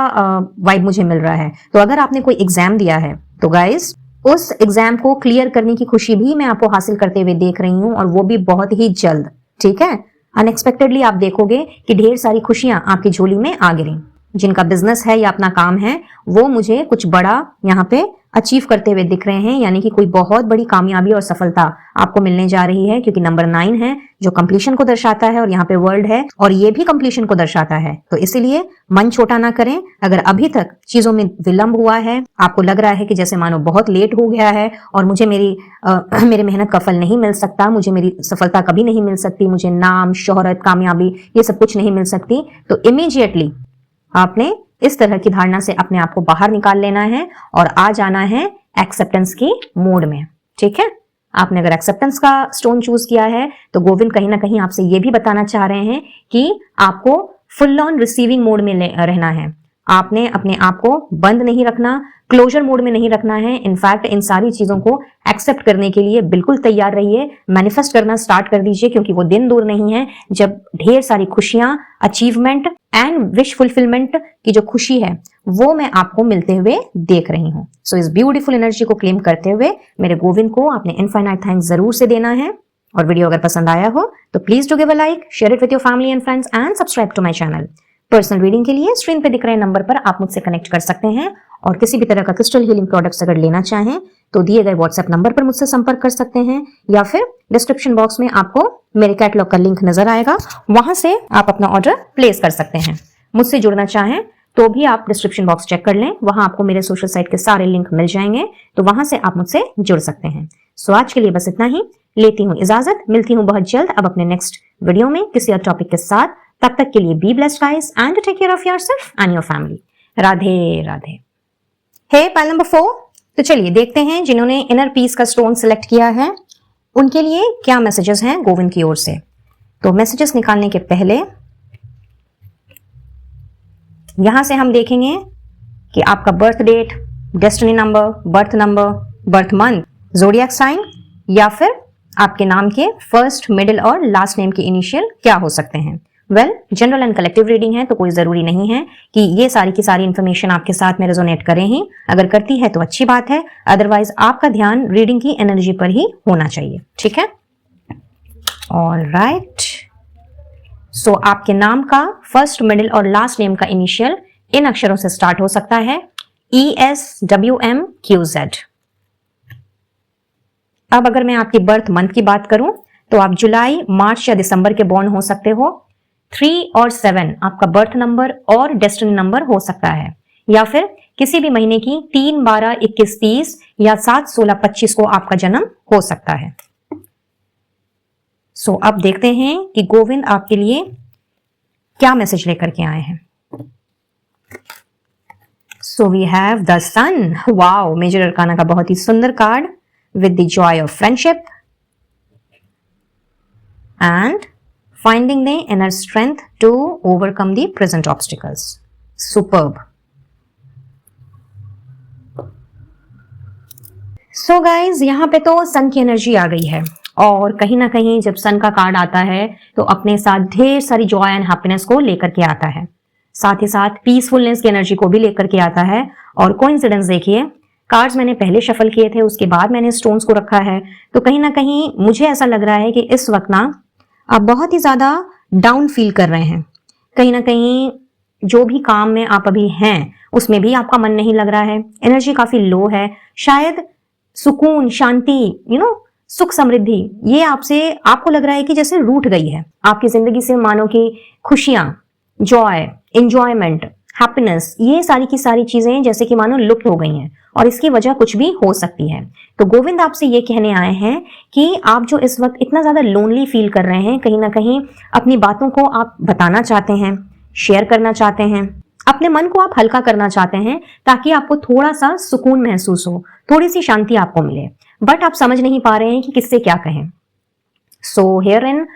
वाइब मुझे मिल रहा है। तो अगर आपने कोई एग्जाम दिया है तो गाइस उस एग्जाम को क्लियर करने की खुशी भी मैं आपको हासिल करते हुए देख रही हूँ, और वो भी बहुत ही जल्द। ठीक है, अनएक्सपेक्टेडली आप देखोगे कि ढेर सारी खुशियां आपकी झोली में आ गिरी। जिनका बिजनेस है या अपना काम है, वो मुझे कुछ बड़ा यहाँ पे अचीव करते हुए दिख रहे हैं, यानी कि कोई बहुत बड़ी कामयाबी और सफलता आपको मिलने जा रही है, क्योंकि नंबर 9 है जो कंप्लीशन को दर्शाता है, और यहाँ पे वर्ल्ड है और ये भी कंप्लीशन को दर्शाता है। तो इसीलिए मन छोटा ना करें। अगर अभी तक चीजों में विलंब हुआ है, आपको लग रहा है कि जैसे मानो बहुत लेट हो गया है और मुझे मेरे मेहनत का फल नहीं मिल सकता, मुझे मेरी सफलता कभी नहीं मिल सकती, मुझे नाम, शोहरत, कामयाबी ये सब कुछ नहीं मिल सकती, तो इमीडिएटली आपने इस तरह की धारणा से अपने आप को बाहर निकाल लेना है और आ जाना है एक्सेप्टेंस की मोड में। ठीक है, आपने अगर एक्सेप्टेंस का स्टोन चूज किया है तो गोविंद कहीं ना कहीं आपसे ये भी बताना चाह रहे हैं कि आपको फुल ऑन रिसीविंग मोड में रहना है। आपने अपने आप को बंद नहीं रखना, क्लोजर मोड में नहीं रखना है। इनफैक्ट इन सारी चीजों को एक्सेप्ट करने के लिए बिल्कुल तैयार रहिए, मैनिफेस्ट करना स्टार्ट कर दीजिए, क्योंकि वो दिन दूर नहीं है जब ढेर सारी खुशियां, अचीवमेंट एंड विश फुलफिलमेंट की जो खुशी है वो मैं आपको मिलते हुए देख रही हूं। सो इस ब्यूटीफुल एनर्जी को क्लेम करते हुए मेरे गोविंद को आपने इनफाइनाइट थैंक्स जरूर से देना है। और वीडियो अगर पसंद आया हो तो please do give a like, share it with your family and friends and subscribe to my channel. Personal reading के लिए स्क्रीन पे दिख रहे नंबर पर आप मुझसे कनेक्ट कर सकते हैं, और किसी भी तरह का क्रिस्टल हीलिंग प्रोडक्ट्स अगर लेना चाहें तो दिए गए व्हाट्सएप नंबर पर मुझसे संपर्क कर सकते हैं, या फिर डिस्क्रिप्शन बॉक्स में आपको मेरे कैटलॉग का लिंक नजर आएगा, वहां से आप अपना ऑर्डर प्लेस कर सकते हैं। मुझसे जुड़ना चाहें तो भी आप डिस्क्रिप्शन बॉक्स चेक कर लें, वहां आपको मेरे सोशल साइट के सारे लिंक मिल जाएंगे, तो वहां से आप मुझसे जुड़ सकते हैं। सो आज के लिए बस इतना ही, लेती हूँ इजाजत, मिलती हूँ बहुत जल्द अब अपने नेक्स्ट वीडियो में किसी और टॉपिक के साथ। तब तक के लिए be blessed guys and take care of yourself and your family. Radhe Radhe. Hey pile number 4, तो चलिए देखते हैं जिन्होंने इनर पीस का स्टोन सिलेक्ट किया है उनके लिए क्या मैसेजेस हैं गोविंद की ओर से। तो मैसेजेस निकालने के पहले यहां से हम देखेंगे कि आपका birth date, destiny number, birth month, zodiac sign, या फिर आपके नाम के फर्स्ट, मिडिल और लास्ट नेम के इनिशियल क्या हो सकते हैं। Well, general and collective reading है तो कोई जरूरी नहीं है कि ये सारी की सारी इंफॉर्मेशन आपके साथ में रेजोनेट करे ही। अगर करती है तो अच्छी बात है, अदरवाइज आपका ध्यान रीडिंग की एनर्जी पर ही होना चाहिए। ठीक है, ऑलराइट। सो आपके नाम का फर्स्ट, मिडिल और लास्ट नेम का इनिशियल इन अक्षरों से स्टार्ट हो सकता है, ESWMQZ। अब अगर मैं आपकी बर्थ मंथ की बात करूं तो आप जुलाई, मार्च या दिसंबर के बॉर्न हो सकते हो। 3 और 7 आपका बर्थ नंबर और डेस्टिनी नंबर हो सकता है, या फिर किसी भी महीने की 3, 12, 21, 30 या 7, 16, 25 को आपका जन्म हो सकता है। सो अब देखते हैं कि गोविंद आपके लिए क्या मैसेज लेकर के आए हैं। So we have the sun. Wow, major arcana का बहुत ही सुंदर card with the joy of friendship and finding the inner strength to overcome the present obstacles. Superb. So guys, यहाँ पे तो सन की एनर्जी आ गई है, और कहीं ना कहीं जब सन का कार्ड आता है तो अपने साथ ढेर सारी जॉय एंड हैप्पीनेस को लेकर के आता है, साथ ही साथ पीसफुलनेस की एनर्जी को भी लेकर के आता है। और कोइंसिडेंस देखिए, कार्ड्स मैंने पहले शफल किए थे, उसके बाद मैंने स्टोन्स को रखा है, तो कहीं ना कहीं मुझे ऐसा लग रहा है कि इस वक्त ना आप बहुत ही ज्यादा डाउन फील कर रहे हैं। कहीं ना कहीं जो भी काम में आप अभी हैं उसमें भी आपका मन नहीं लग रहा है, एनर्जी काफी लो है, शायद सुकून, शांति, सुख समृद्धि ये आपको लग रहा है कि जैसे रूठ गई है आपकी जिंदगी से। मानो कि खुशियां, जॉय, एंजॉयमेंट, हैप्पीनेस, ये सारी की सारी चीजें जैसे कि मानो लुप्त हो गई हैं, और इसकी वजह कुछ भी हो सकती है। तो गोविंद आपसे ये कहने आए हैं कि आप जो इस वक्त इतना ज्यादा लोनली फील कर रहे हैं, कहीं ना कहीं अपनी बातों को आप बताना चाहते हैं, शेयर करना चाहते हैं, अपने मन को आप हल्का करना चाहते हैं, ताकि आपको थोड़ा सा सुकून महसूस हो, थोड़ी सी शांति आपको मिले, बट आप समझ नहीं पा रहे हैं कि किससे क्या कहें। सो हियर इन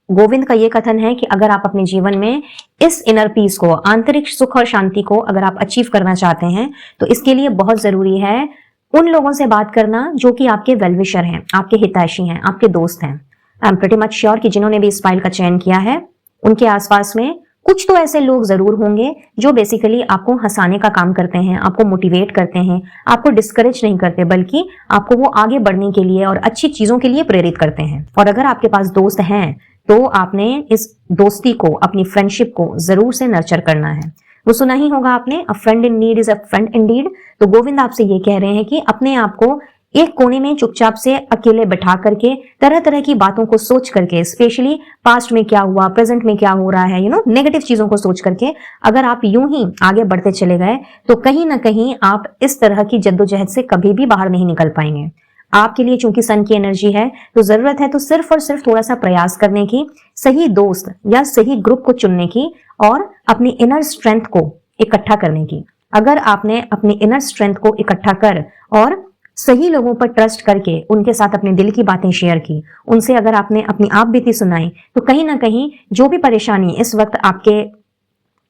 गोविंद का ये कथन है कि अगर आप अपने जीवन में इस इनर पीस को, आंतरिक सुख और शांति को अगर आप अचीव करना चाहते हैं तो इसके लिए बहुत जरूरी है उन लोगों से बात करना जो कि आपके वेलविशर हैं, आपके हितैषी हैं, आपके दोस्त हैं। I am pretty much sure कि जिन्होंने भी इस फाइल का चयन किया है उनके आसपास में कुछ तो ऐसे लोग जरूर होंगे जो बेसिकली आपको हंसाने का काम करते हैं, आपको मोटिवेट करते हैं, आपको डिस्करेज नहीं करते, बल्कि आपको वो आगे बढ़ने के लिए और अच्छी चीजों के लिए प्रेरित करते हैं। और अगर आपके पास दोस्त हैं तो आपने इस दोस्ती को, अपनी फ्रेंडशिप को जरूर से नर्चर करना है। वो सुना ही होगा आपने, अ friend in need is a friend Indeed. तो गोविंद आपसे ये कह रहे हैं कि अपने आप को एक कोने में चुपचाप से अकेले बैठा करके तरह तरह की बातों को सोच करके, स्पेशली पास्ट में क्या हुआ, प्रेजेंट में क्या हो रहा है, नेगेटिव चीजों को सोच करके अगर आप यूं ही आगे बढ़ते चले गए तो कहीं ना कहीं आप इस तरह की जद्दोजहद से कभी भी बाहर नहीं निकल पाएंगे। आपके लिए चूंकि सन की एनर्जी है तो जरूरत है तो सिर्फ और सिर्फ थोड़ा सा प्रयास करने की, सही दोस्त या सही ग्रुप को चुनने की और अपनी इनर स्ट्रेंथ को इकट्ठा करने की। अगर आपने अपनी इनर स्ट्रेंथ को इकट्ठा कर और सही लोगों पर ट्रस्ट करके उनके साथ अपने दिल की बातें शेयर की, उनसे अगर आपने अपनी आप बीती सुनाई, तो कहीं ना कहीं जो भी परेशानी इस वक्त आपके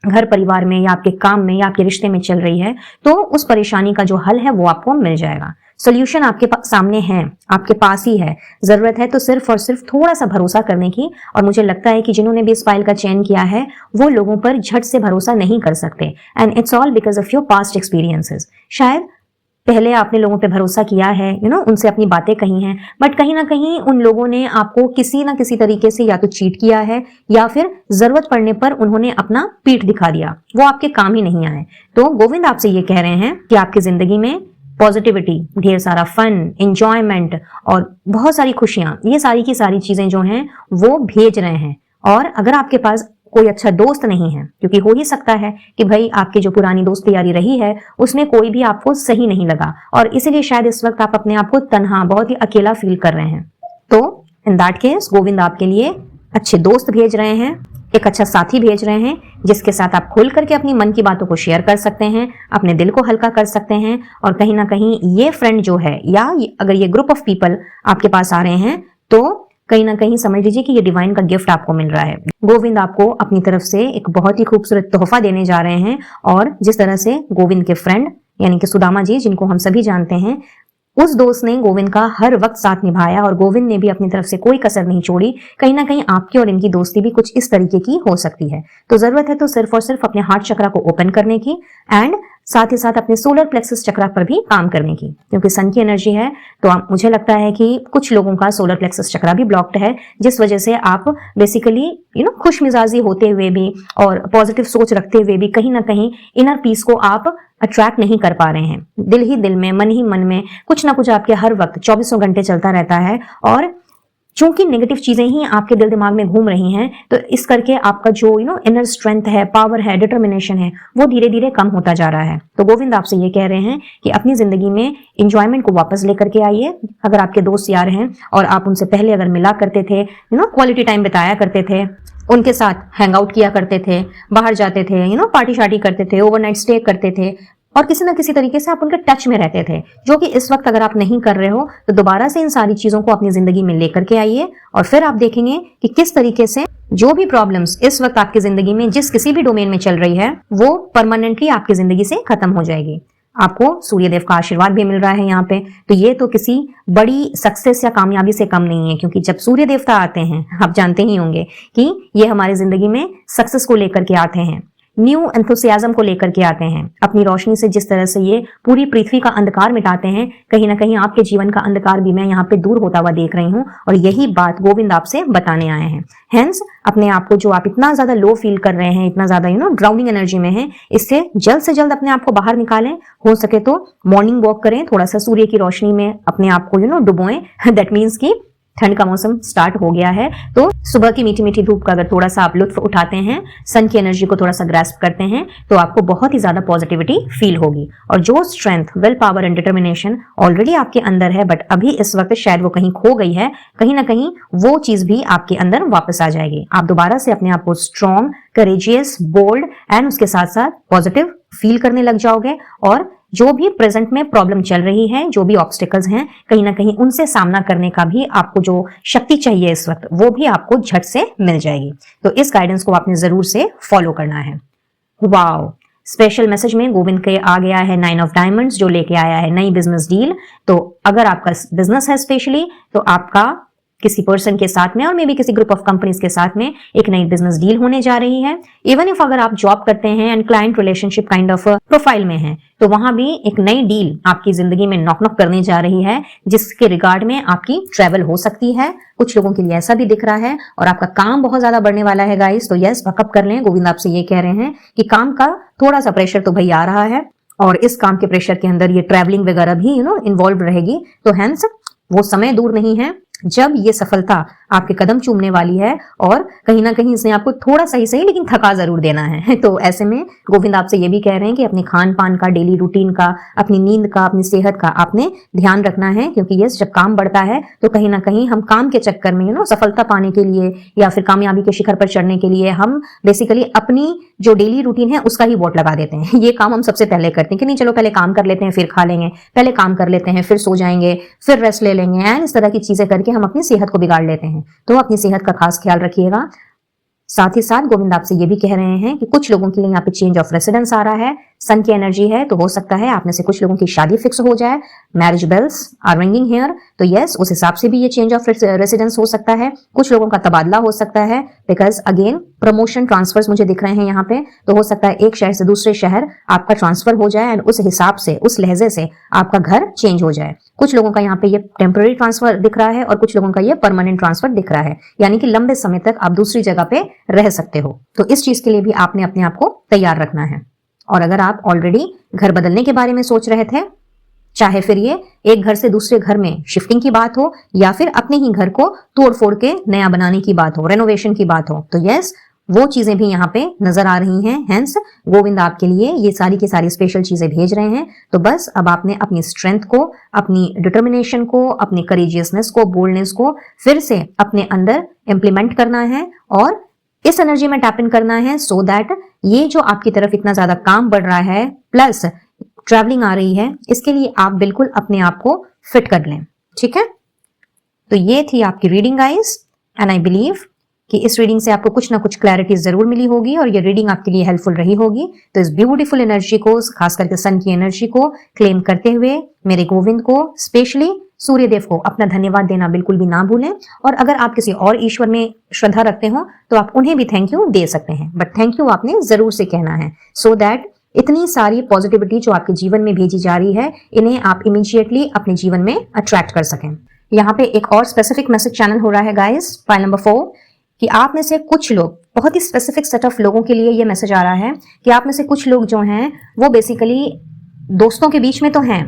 घर परिवार में या आपके काम में या आपके रिश्ते में चल रही है, तो उस परेशानी का जो हल है वो आपको मिल जाएगा। सोल्यूशन आपके सामने है, आपके पास ही है। जरूरत है तो सिर्फ और सिर्फ थोड़ा सा भरोसा करने की। और मुझे लगता है कि जिन्होंने भी इस फाइल का चयन किया है वो लोगों पर झट से भरोसा नहीं कर सकते, and it's all because of your past experiences. शायद पहले आपने लोगों पे भरोसा किया है, उनसे अपनी बातें कही हैं, बट कहीं ना कहीं उन लोगों ने आपको किसी ना किसी तरीके से या तो चीट किया है या फिर जरूरत पड़ने पर उन्होंने अपना पीठ दिखा दिया, वो आपके काम ही नहीं आए। तो गोविंद आपसे ये कह रहे हैं कि आपकी जिंदगी में पॉजिटिविटी, ढेर सारा फन, एंजॉयमेंट और बहुत सारी खुशियां, ये सारी की सारी चीजें जो हैं वो भेज रहे हैं। और अगर आपके पास कोई अच्छा दोस्त नहीं है, क्योंकि हो ही सकता है कि भाई आपकी जो पुरानी दोस्ती यारी रही है उसमें कोई भी आपको सही नहीं लगा और इसीलिए शायद इस वक्त आप अपने आप को तन्हा, बहुत ही अकेला फील कर रहे हैं, तो इन दैट केस गोविंद आपके लिए अच्छे दोस्त भेज रहे हैं, एक अच्छा साथी भेज रहे हैं जिसके साथ आप खुल करके अपनी मन की बातों को शेयर कर सकते हैं, अपने दिल को हल्का कर सकते हैं। और कहीं ना कहीं ये फ्रेंड जो है या अगर ये ग्रुप ऑफ पीपल आपके पास आ रहे हैं तो कहीं ना कहीं समझ लीजिए कि ये डिवाइन का गिफ्ट आपको मिल रहा है। गोविंद आपको अपनी तरफ से एक बहुत ही खूबसूरत तोहफा देने जा रहे हैं। और जिस तरह से गोविंद के फ्रेंड यानी कि सुदामा जी, जिनको हम सभी जानते हैं, उस दोस्त ने गोविंद का हर वक्त साथ निभाया और गोविंद ने भी अपनी तरफ से कोई कसर नहीं छोड़ी। कहीं ना कहीं आपकी और इनकी दोस्ती भी कुछ इस तरीके की हो सकती है। तो जरूरत है तो सिर्फ और सिर्फ अपने हार्ट चक्रा को ओपन करने की एंड साथ ही साथ अपने सोलर प्लेक्सस चक्रा पर भी काम करने की, क्योंकि सन की एनर्जी है तो मुझे लगता है कि कुछ लोगों का सोलर प्लेक्सस चक्रा भी ब्लॉक्ड है, जिस वजह से आप बेसिकली खुश मिजाजी होते हुए भी और पॉजिटिव सोच रखते हुए भी कहीं ना कहीं इनर पीस को आप अट्रैक्ट नहीं कर पा रहे हैं। दिल ही दिल में, मन ही मन में कुछ ना कुछ आपके हर वक्त 24 घंटे चलता रहता है और चूंकि नेगेटिव चीजें ही आपके दिल दिमाग में घूम रही हैं, तो इस करके आपका जो इनर स्ट्रेंथ है, पावर है, डिटर्मिनेशन है, वो धीरे धीरे कम होता जा रहा है। तो गोविंद आपसे ये कह रहे हैं कि अपनी जिंदगी में इंजॉयमेंट को वापस लेकर के आइए। अगर आपके दोस्त यार हैं और आप उनसे पहले अगर मिला करते थे, क्वालिटी टाइम बिताया करते थे, उनके साथ हैंग आउट किया करते थे, बाहर जाते थे, पार्टी शार्टी करते थे, ओवरनाइट स्टे करते थे और किसी ना किसी तरीके से आप उनके टच में रहते थे, जो कि इस वक्त अगर आप नहीं कर रहे हो तो दोबारा से इन सारी चीजों को अपनी जिंदगी में लेकर के आइए और फिर आप देखेंगे कि किस तरीके से जो भी प्रॉब्लम्स इस वक्त आपकी जिंदगी में जिस किसी भी डोमेन में चल रही है वो परमानेंटली आपकी जिंदगी से खत्म हो जाएगी। आपको सूर्यदेव का आशीर्वाद भी मिल रहा है यहाँ पे, तो ये तो किसी बड़ी सक्सेस या कामयाबी से कम नहीं है, क्योंकि जब सूर्य देवता आते हैं, आप जानते ही होंगे कि ये हमारी जिंदगी में सक्सेस को लेकर के आते हैं, न्यू एंथुसियाज्म को लेकर के आते हैं। अपनी रोशनी से जिस तरह से ये पूरी पृथ्वी का अंधकार मिटाते हैं, कहीं ना कहीं आपके जीवन का अंधकार भी मैं यहाँ पे दूर होता हुआ देख रही हूँ और यही बात गोविंद आपसे बताने आए हैं। हेंस अपने आप को जो आप इतना ज्यादा लो फील कर रहे हैं, इतना ज्यादा ड्राउनिंग एनर्जी में है, इससे जल्द से जल्द अपने आप को बाहर निकालें। हो सके तो मॉर्निंग वॉक करें, थोड़ा सा सूर्य की रोशनी में अपने आप को डुबोएं। दैट मीन्स की ठंड का मौसम स्टार्ट हो गया है, तो सुबह की मीठी मीठी धूप का अगर थोड़ा सा आप लुत्फ उठाते हैं, सन की एनर्जी को थोड़ा सा ग्रास्प करते हैं, तो आपको बहुत ही ज्यादा पॉजिटिविटी फील होगी। और जो strength, will power and determination already आपके अंदर है बट अभी इस वक्त शायद वो कहीं खो गई है, कहीं ना कहीं वो चीज भी आपके अंदर वापस आ जाएगी। आप दोबारा से अपने आप को स्ट्रॉन्ग, करेजियस, बोल्ड एंड उसके साथ साथ पॉजिटिव फील करने लग जाओगे और जो भी प्रेजेंट में प्रॉब्लम चल रही है, जो भी ऑब्स्टिकल्स हैं, कहीं ना कहीं उनसे सामना करने का भी आपको जो शक्ति चाहिए इस वक्त, वो भी आपको झट से मिल जाएगी। तो इस गाइडेंस को आपने जरूर से फॉलो करना है। वाओ, स्पेशल मैसेज में गोविंद के आ गया है 9 ऑफ डायमंड्स, जो लेके आया है नई बिजनेस डील। तो अगर आपका बिजनेस है स्पेशली, तो आपका किसी पर्सन के साथ में और मे बी किसी ग्रुप ऑफ कंपनीज के साथ में एक नई बिजनेस डील होने जा रही है। इवन इफ अगर आप जॉब करते हैं and client relationship kind of profile में है, तो वहां भी एक नई डील आपकी जिंदगी में नॉक नॉक करने जा रही है, जिसके रिगार्ड में आपकी ट्रेवल हो सकती है। कुछ लोगों के लिए ऐसा भी दिख रहा है। और आपका काम बहुत ज्यादा बढ़ने वाला है गाइस, तो यस बकअप कर लें। गोविंद आपसे ये कह रहे हैं कि काम का थोड़ा सा प्रेशर तो भाई आ रहा है, और इस काम के प्रेशर के अंदर ये ट्रैवलिंग वगैरह भी इन्वॉल्व रहेगी। तो हेंस वो समय दूर नहीं है जब ये सफलता आपके कदम चूमने वाली है, और कहीं ना कहीं इसने आपको थोड़ा सही लेकिन थका जरूर देना है। तो ऐसे में गोविंद आपसे ये भी कह रहे हैं कि अपने खान पान का, डेली रूटीन का, अपनी नींद का, अपनी सेहत का आपने ध्यान रखना है, क्योंकि यस जब काम बढ़ता है तो कहीं ना कहीं हम काम के चक्कर में सफलता पाने के लिए या फिर कामयाबी के शिखर पर चढ़ने के लिए हम बेसिकली अपनी जो डेली रूटीन है उसका ही वोट लगा देते हैं। ये काम हम सबसे पहले करते हैं कि नहीं चलो पहले काम कर लेते हैं फिर खा लेंगे, पहले काम कर लेते हैं फिर सो जाएंगे, फिर रेस्ट ले लेंगे, एंड इस तरह की चीजें करके हम अपनी सेहत को बिगाड़ लेते हैं। तो अपनी सेहत का खास ख्याल रखिएगा। साथ ही साथ गोविंद आपसे ये भी कह रहे हैं कि कुछ लोगों के लिए यहाँ पे चेंज ऑफ रेसिडेंस आ रहा है। सन की एनर्जी है, तो हो सकता है आप में से कुछ लोगों की शादी फिक्स हो जाए। Marriage bells are ringing here, तो यस उस हिसाब से भी ये चेंज ऑफ रेसिडेंस हो सकता है। कुछ लोगों का तबादला हो सकता है, बिकॉज अगेन प्रमोशन ट्रांसफर्स मुझे दिख रहे हैं यहाँ पे। तो हो सकता है एक शहर से दूसरे शहर आपका ट्रांसफर हो जाए, एंड उस हिसाब से, उस लहजे से आपका घर चेंज हो जाए। कुछ लोगों का यहाँ पे ये टेम्पररी ट्रांसफर दिख रहा है और कुछ लोगों का ये परमानेंट ट्रांसफर दिख रहा है, यानी कि लंबे समय तक आप दूसरी जगह पे रह सकते हो। तो इस चीज के लिए भी आपने अपने आप को तैयार रखना है। और अगर आप ऑलरेडी घर बदलने के बारे में सोच रहे थे, चाहे फिर ये एक घर से दूसरे घर में शिफ्टिंग की बात हो या फिर अपने ही घर को तोड़ फोड़ के नया बनाने की बात हो, रेनोवेशन की बात हो, तो यस वो चीजें भी यहाँ पे नजर आ रही हैं। हेंस गोविंद आपके लिए ये सारी की सारी स्पेशल चीजें भेज रहे हैं। तो बस अब आपने अपनी स्ट्रेंथ को, अपनी डिटर्मिनेशन को, अपनी करेजियसनेस को, बोल्डनेस को फिर से अपने अंदर इंप्लीमेंट करना है और इस एनर्जी में टैप इन करना है, सो दैट ये जो आपकी तरफ इतना ज्यादा काम बढ़ रहा है प्लस ट्रैवलिंग आ रही है, इसके लिए आप बिल्कुल अपने आप को फिट कर लें। ठीक है, तो ये थी आपकी reading guys, and I believe कि इस रीडिंग से आपको कुछ ना कुछ क्लैरिटी जरूर मिली होगी और ये रीडिंग आपके लिए हेल्पफुल रही होगी। तो इस ब्यूटीफुल एनर्जी को, खास करके सन की एनर्जी को क्लेम करते हुए मेरे गोविंद को, स्पेशली सूर्यदेव को अपना धन्यवाद देना बिल्कुल भी ना भूलें। और अगर आप किसी और ईश्वर में श्रद्धा रखते हो तो आप उन्हें भी थैंक यू दे सकते हैं, बट थैंक यू आपने जरूर से कहना है, सो दैट इतनी सारी पॉजिटिविटी जो आपके जीवन में भेजी जा रही है, इन्हें आप इमीडिएटली अपने जीवन में अट्रैक्ट कर सकें। यहाँ पे एक और स्पेसिफिक मैसेज चैनल हो रहा है गाइस, फाइल नंबर 4, कि आप में से कुछ लोग, बहुत ही स्पेसिफिक सेट ऑफ लोगों के लिए ये मैसेज आ रहा है कि आप में से कुछ लोग जो हैं वो बेसिकली दोस्तों के बीच में तो हैं,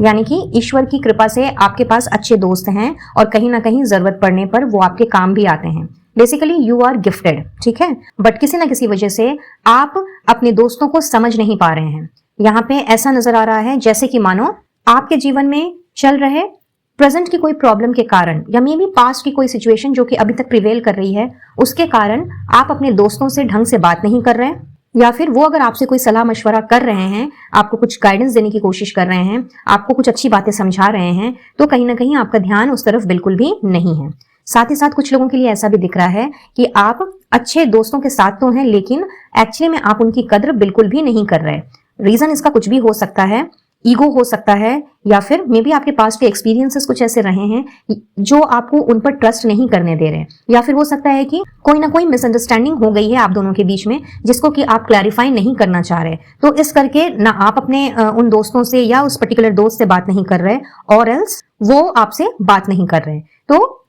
यानी कि ईश्वर की कृपा से आपके पास अच्छे दोस्त हैं और कहीं ना कहीं जरूरत पड़ने पर वो आपके काम भी आते हैं। बेसिकली यू आर गिफ्टेड, ठीक है, बट किसी ना किसी वजह से आप अपने दोस्तों को समझ नहीं पा रहे हैं। यहाँ पे ऐसा नजर आ रहा है जैसे कि मानो आपके जीवन में चल रहे प्रेजेंट की कोई प्रॉब्लम के कारण या मे बी पास्ट की कोई सिचुएशन जो कि अभी तक प्रिवेल कर रही है, उसके कारण आप अपने दोस्तों से ढंग से बात नहीं कर रहे, या फिर वो अगर आपसे कोई सलाह मशवरा कर रहे हैं, आपको कुछ गाइडेंस देने की कोशिश कर रहे हैं, आपको कुछ अच्छी बातें समझा रहे हैं, तो कहीं ना कहीं आपका ध्यान उस तरफ बिल्कुल भी नहीं है। साथ ही साथ कुछ लोगों के लिए ऐसा भी दिख रहा है कि आप अच्छे दोस्तों के साथ तो हैं, लेकिन एक्चुअली में आप उनकी कद्र बिल्कुल भी नहीं कर रहे। रीजन इसका कुछ भी हो सकता है, ईगो हो सकता है, या फिर मे बी आपके पास के एक्सपीरियंसेस कुछ ऐसे रहे हैं जो आपको उन पर ट्रस्ट नहीं करने दे रहे, या फिर हो सकता है कि कोई ना कोई मिसअंडरस्टैंडिंग हो गई है आप दोनों के बीच में जिसको कि आप क्लैरिफाई नहीं करना चाह रहे। तो इस करके ना आप अपने उन दोस्तों से या उस पर्टिकुलर दोस्त से बात नहीं कर रहे, और एल्स वो आपसे बात नहीं कर रहे। तो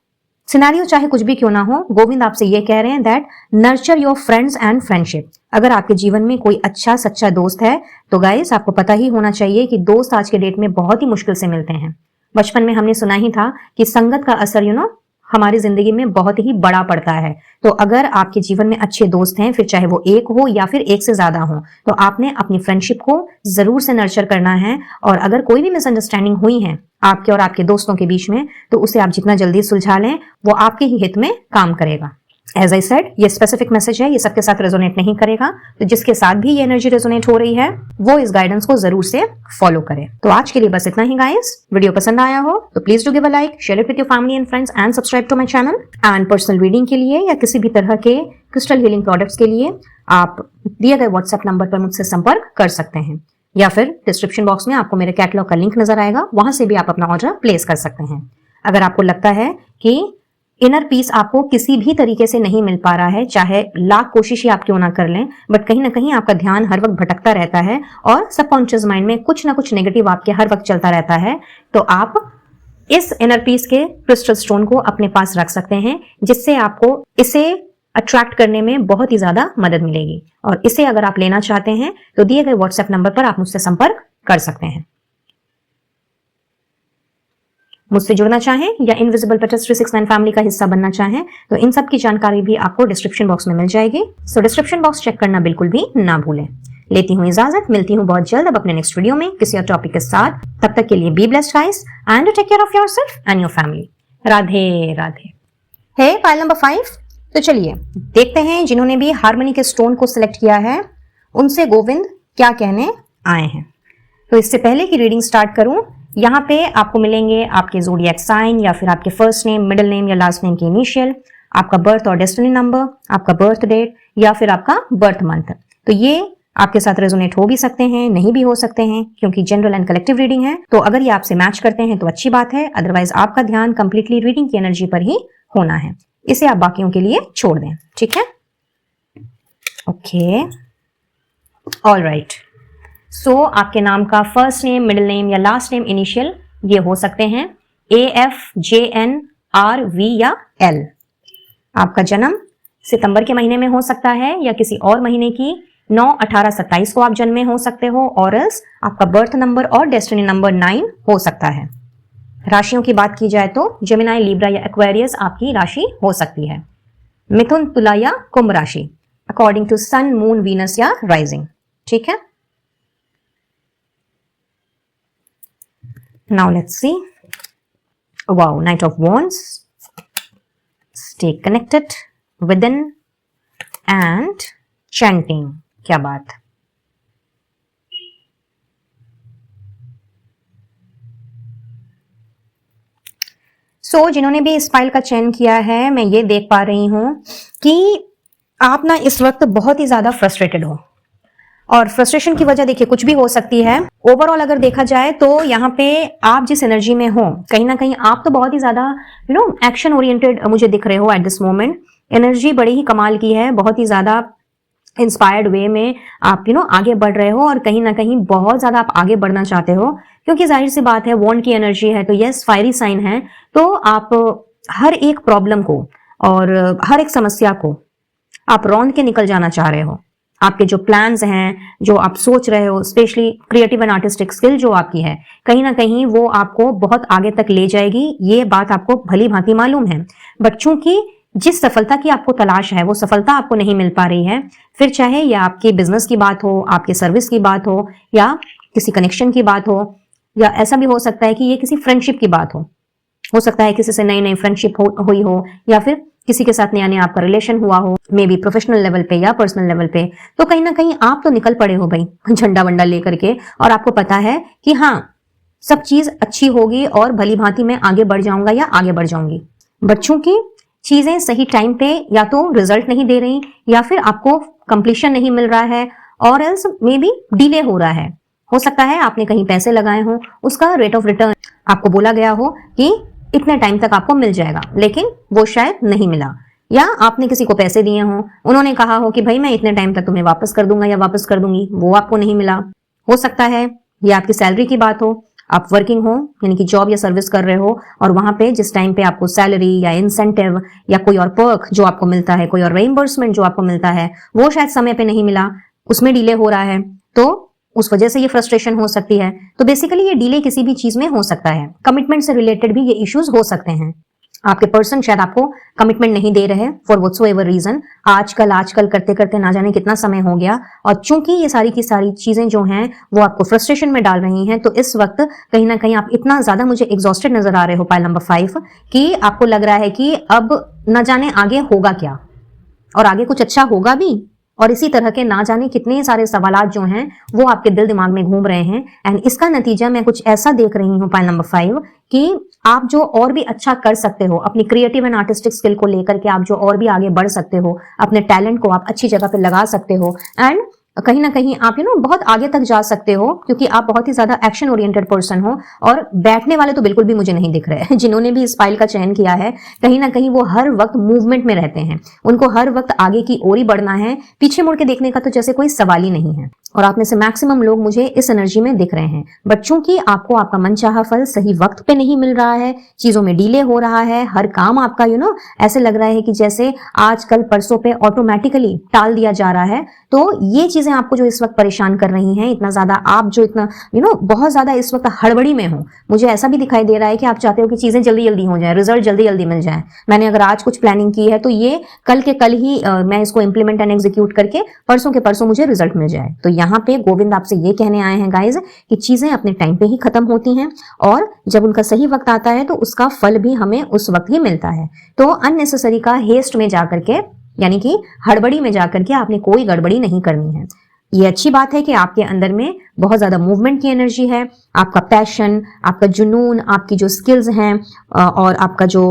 सिनेरियो चाहे कुछ भी क्यों ना हो, गोविंद आपसे ये कह रहे हैं that nurture your friends and friendship. अगर आपके जीवन में कोई अच्छा सच्चा दोस्त है तो गाइस आपको पता ही होना चाहिए कि दोस्त आज के डेट में बहुत ही मुश्किल से मिलते हैं। बचपन में हमने सुना ही था कि संगत का असर हमारी जिंदगी में बहुत ही बड़ा पड़ता है। तो अगर आपके जीवन में अच्छे दोस्त हैं, फिर चाहे वो एक हो या फिर एक से ज्यादा हो, तो आपने अपनी फ्रेंडशिप को जरूर से नर्चर करना है। और अगर कोई भी मिसअंडरस्टैंडिंग हुई है आपके और आपके दोस्तों के बीच में, तो उसे आप जितना जल्दी सुलझा लें वो आपके ही हित में काम करेगा। एज आई सेड, ये स्पेसिफिक मैसेज है, ये सबके साथ रेजोनेट नहीं करेगा, तो जिसके साथ भी ये एनर्जी रेजोनेट हो रही है वो इस गाइडेंस को जरूर से फॉलो करे। तो आज के लिए बस इतना ही गाइस। वीडियो पसंद आया हो तो please do give a like, share it with your family and friends and subscribe to my channel. And personal reading के लिए या किसी भी तरह के क्रिस्टल हीलिंग प्रोडक्ट्स के लिए आप दिए गए व्हाट्सएप नंबर पर मुझसे संपर्क कर सकते हैं, या फिर डिस्क्रिप्शन बॉक्स में आपको मेरे कैटलॉग का लिंक नजर आएगा, वहां से भी आप अपना ऑर्डर प्लेस कर सकते हैं। अगर आपको लगता है कि इनर पीस आपको किसी भी तरीके से नहीं मिल पा रहा है, चाहे लाख कोशिश ही आप क्यों ना कर लें, बट कहीं ना कहीं आपका ध्यान हर वक्त भटकता रहता है और सबकॉन्शियस माइंड में कुछ ना कुछ नेगेटिव आपके हर वक्त चलता रहता है, तो आप इस इनर पीस के क्रिस्टल स्टोन को अपने पास रख सकते हैं, जिससे आपको इसे अट्रैक्ट करने में बहुत ही ज्यादा मदद मिलेगी। और इसे अगर आप लेना चाहते हैं तो दिए गए व्हाट्सएप नंबर पर आप मुझसे संपर्क कर सकते हैं। मुझसे जुड़ना चाहें या इनविजिबल पेटल्स 369 फैमिली का हिस्सा बनना चाहें तो इन सब की जानकारी भी आपको डिस्क्रिप्शन बॉक्स में मिल जाएगी। सो डिस्क्रिप्शन बॉक्स चेक करना बिल्कुल भी ना भूलें। लेती हूँ इजाजत, मिलती हूँ बहुत जल्द अब अपने नेक्स्ट वीडियो में किसी और टॉपिक के साथ। तब तक के लिए be blessed guys and take care of yourself and your family. Radhe Radhe. Hey pile number 5। तो चलिए देखते हैं जिन्होंने भी हार्मनी के स्टोन को सिलेक्ट किया है उनसे गोविंद क्या कहने आए हैं। तो इससे पहले की रीडिंग स्टार्ट करूं, यहाँ पे आपको मिलेंगे आपके ज़ोडिएक साइन या फिर आपके फर्स्ट नेम, मिडिल नेम या लास्ट नेम की इनिशियल, आपका बर्थ और डेस्टिनी नंबर, आपका बर्थ डेट या फिर आपका बर्थ मंथ। तो ये आपके साथ रेजोनेट हो भी सकते हैं, नहीं भी हो सकते हैं, क्योंकि जनरल एंड कलेक्टिव रीडिंग है। तो अगर ये आपसे मैच करते हैं तो अच्छी बात है, अदरवाइज आपका ध्यान कंप्लीटली रीडिंग की एनर्जी पर ही होना है। इसे आप बाकियों के लिए छोड़ दें, ठीक है? Okay, all right. सो आपके नाम का फर्स्ट नेम, मिडिल नेम या लास्ट नेम इनिशियल ये हो सकते हैं AFJNRV या L। आपका जन्म सितंबर के महीने में हो सकता है या किसी और महीने की 9, 18, 27 को आप जन्मे हो सकते हो, और आपका बर्थ नंबर और डेस्टिनी नंबर 9 हो सकता है। राशियों की बात की जाए तो जेमिनाई, लिब्रा या एक्वेरियस आपकी राशि हो सकती है। मिथुन, तुला या कुंभ राशि according to sun, moon, Venus या राइजिंग, ठीक है? Now let's see. Wow, Knight of Wands. Stay connected within and chanting. क्या बात। सो जिन्होंने भी इस फाइल का चयन किया है, मैं ये देख पा रही हूं कि आप ना इस वक्त बहुत ही ज्यादा फ्रस्ट्रेटेड हो, और फ्रस्ट्रेशन की वजह देखिए कुछ भी हो सकती है। ओवरऑल अगर देखा जाए तो यहाँ पे आप जिस एनर्जी में हो, कहीं ना कहीं आप तो बहुत ही ज्यादा एक्शन ओरिएंटेड मुझे दिख रहे हो एट दिस मोमेंट। एनर्जी बड़ी ही कमाल की है, बहुत ही ज्यादा इंस्पायर्ड वे में आप आगे बढ़ रहे हो, और कहीं ना कहीं बहुत ज्यादा आप आगे बढ़ना चाहते हो, क्योंकि जाहिर सी बात है वॉन्ड की एनर्जी है, तो यस फायरी साइन है। तो आप हर एक प्रॉब्लम को और हर एक समस्या को आप रौंद के निकल जाना चाह रहे हो। आपके जो प्लान्स हैं, जो आप सोच रहे हो, specially creative and artistic skill जो आपकी है, कहीं ना कहीं वो आपको बहुत आगे तक ले जाएगी, ये बात आपको भली भांति मालूम है। बट चूंकि जिस सफलता की आपको तलाश है वो सफलता आपको नहीं मिल पा रही है, फिर चाहे ये आपकी बिजनेस की बात हो, आपके सर्विस की बात हो, या किसी कनेक्शन की बात हो, या ऐसा भी हो सकता है कि ये किसी फ्रेंडशिप की बात हो सकता है किसी से नई नई फ्रेंडशिप हुई हो, या फिर किसी के साथ नया नया आपका रिलेशन हुआ हो, मे बी प्रोफेशनल लेवल पे या पर्सनल लेवल पे। तो कहीं ना कहीं आप तो निकल पड़े हो भाई झंडा वंडा लेकर के, और आपको पता है कि हाँ सब चीज अच्छी होगी और भली भांति मैं आगे बढ़ जाऊंगा या आगे बढ़ जाऊंगी। बट चूंकि चीजें सही टाइम पे या तो रिजल्ट नहीं दे रही, या फिर आपको कंप्लीशन नहीं मिल रहा है, और एल्स मे बी डिले हो रहा है। हो सकता है आपने कहीं पैसे लगाए हो, उसका रेट ऑफ रिटर्न आपको बोला गया हो कि इतने टाइम तक आपको मिल जाएगा, लेकिन वो शायद नहीं मिला, या आपने किसी को पैसे दिए हो, उन्होंने कहा हो कि भाई मैं इतने टाइम तक तुम्हें वापस कर दूंगा या वापस कर दूंगी, वो आपको नहीं मिला। हो सकता है ये आपकी सैलरी की बात हो, आप वर्किंग हो यानी कि जॉब या सर्विस कर रहे हो, और वहां पे जिस टाइम पे आपको सैलरी या इंसेंटिव या कोई और पर्क जो आपको मिलता है, कोई और रीइंबर्समेंट जो आपको मिलता है, वो शायद समय पे नहीं मिला, उसमें डिले हो रहा है, तो उस वजह से ये फ्रस्ट्रेशन हो सकती है। तो बेसिकली ये डिले किसी भी चीज में हो सकता है, कमिटमेंट से रिलेटेड भी ये इश्यूज हो सकते हैं। आपके पर्सन शायद आपको कमिटमेंट नहीं दे रहे फॉर व्हाटसोएवर रीजन, आजकल करते करते ना जाने कितना समय हो गया, और चूंकि ये सारी की सारी चीजें जो हैं वो आपको फ्रस्ट्रेशन में डाल रही हैं, तो इस वक्त कहीं ना कहीं आप इतना ज्यादा मुझे एग्जॉस्टेड नजर आ रहे हो पाइल नंबर 5 कि आपको लग रहा है कि अब न जाने आगे होगा क्या, और आगे कुछ अच्छा होगा भी, और इसी तरह के ना जाने कितने सारे सवालात जो हैं वो आपके दिल दिमाग में घूम रहे हैं। एंड इसका नतीजा मैं कुछ ऐसा देख रही हूँ पाइल नंबर 5 कि आप जो और भी अच्छा कर सकते हो अपनी क्रिएटिव एंड आर्टिस्टिक स्किल को लेकर के, आप जो और भी आगे बढ़ सकते हो, अपने टैलेंट को आप अच्छी जगह पे लगा सकते हो, एंड कहीं ना कहीं आप बहुत आगे तक जा सकते हो, क्योंकि आप बहुत ही ज्यादा एक्शन ओरिएंटेड पर्सन हो। और बैठने वाले तो बिल्कुल भी मुझे नहीं दिख रहे हैं। जिन्होंने भी इस फाइल का चयन किया है, कहीं ना कहीं वो हर वक्त मूवमेंट में रहते हैं, उनको हर वक्त आगे की ओर ही बढ़ना है, पीछे मुड़ के देखने का तो जैसे कोई सवाल ही नहीं है। और आप में से मैक्सिमम लोग मुझे इस एनर्जी में दिख रहे हैं। बट चूंकि आपको आपका मनचाहा फल सही वक्त पे नहीं मिल रहा है, चीजों में डिले हो रहा है, हर काम आपका ऐसे लग रहा है कि जैसे आज कल परसों पे ऑटोमेटिकली टाल दिया जा रहा है, तो ये चीजें आपको जो इस वक्त परेशान कर रही हैं, इतना ज्यादा आप जो इतना बहुत ज्यादा इस वक्त हड़बड़ी में हो। मुझे ऐसा भी दिखाई दे रहा है कि आप चाहते हो कि चीजें जल्दी जल्दी हो जाए, रिजल्ट जल्दी जल्दी मिल जाए। मैंने अगर आज कुछ प्लानिंग की है तो ये कल के कल ही मैं इसको इंप्लीमेंट एंड एग्जीक्यूट करके परसों के परसों मुझे रिजल्ट मिल जाए। तो यहाँ पे गोविंद आपसे ये कहने आए हैं गाइज कि चीजें अपने टाइम पे ही खत्म होती हैं, और जब उनका सही वक्त आता है तो उसका फल भी हमें उस वक्त ही मिलता है। तो अननेसेसरी का हेस्ट में जाकर के, यानी कि हड़बड़ी में जाकर के आपने कोई गड़बड़ी नहीं करनी है। ये अच्छी बात है कि आपके अंदर में बहुत ज्यादा मूवमेंट की एनर्जी है, आपका पैशन, आपका जुनून, आपकी जो स्किल्स हैं और आपका जो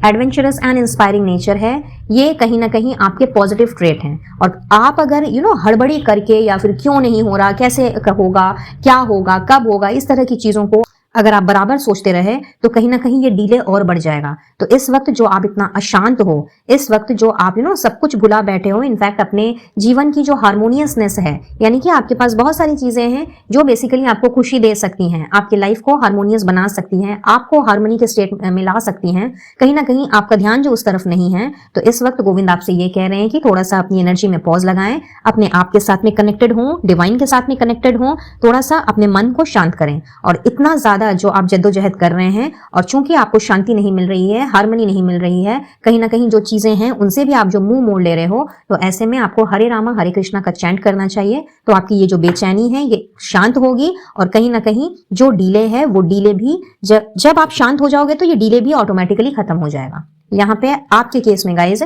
एडवेंचरस एंड इंस्पायरिंग नेचर है, ये कहीं ना कहीं आपके पॉजिटिव ट्रेट हैं। और आप अगर हड़बड़ी करके या फिर क्यों नहीं हो रहा, कैसे होगा, क्या होगा, कब होगा, इस तरह की चीजों को अगर आप बराबर सोचते रहे तो कहीं ना कहीं ये डिले और बढ़ जाएगा। तो इस वक्त जो आप इतना अशांत हो, इस वक्त जो आप सब कुछ भुला बैठे हो, इनफैक्ट अपने जीवन की जो हार्मोनियसनेस है, यानी कि आपके पास बहुत सारी चीजें हैं जो बेसिकली आपको खुशी दे सकती हैं, आपकी लाइफ को हार्मोनियस बना सकती हैं, आपको हार्मनी के स्टेट में ला सकती हैं, कहीं ना कहीं आपका ध्यान जो उस तरफ नहीं है। तो इस वक्त गोविंद आपसे ये कह रहे हैं कि थोड़ा सा अपनी एनर्जी में पॉज लगाएं, अपने आप के साथ में कनेक्टेड हो, डिवाइन के साथ में कनेक्टेड हो, थोड़ा सा अपने मन को शांत करें। और इतना ज्यादा जो आप जद्दोजहद कर रहे हैं, और चूंकि आपको शांति नहीं मिल रही है, हार्मनी नहीं मिल रही है, कहीं ना कहीं जो चीजें हैं उनसे भी आप जो मुंह मोड़ ले रहे हो, तो ऐसे में आपको हरे रामा हरे कृष्णा का चैंट करना चाहिए। तो आपकी ये जो बेचैनी है ये शांत होगी, और कहीं ना कहीं जो डिले है वो डिले भी जब आप शांत हो जाओगे तो ये डिले भी ऑटोमेटिकली खत्म हो जाएगा। यहाँ पे आपके केस में गाइज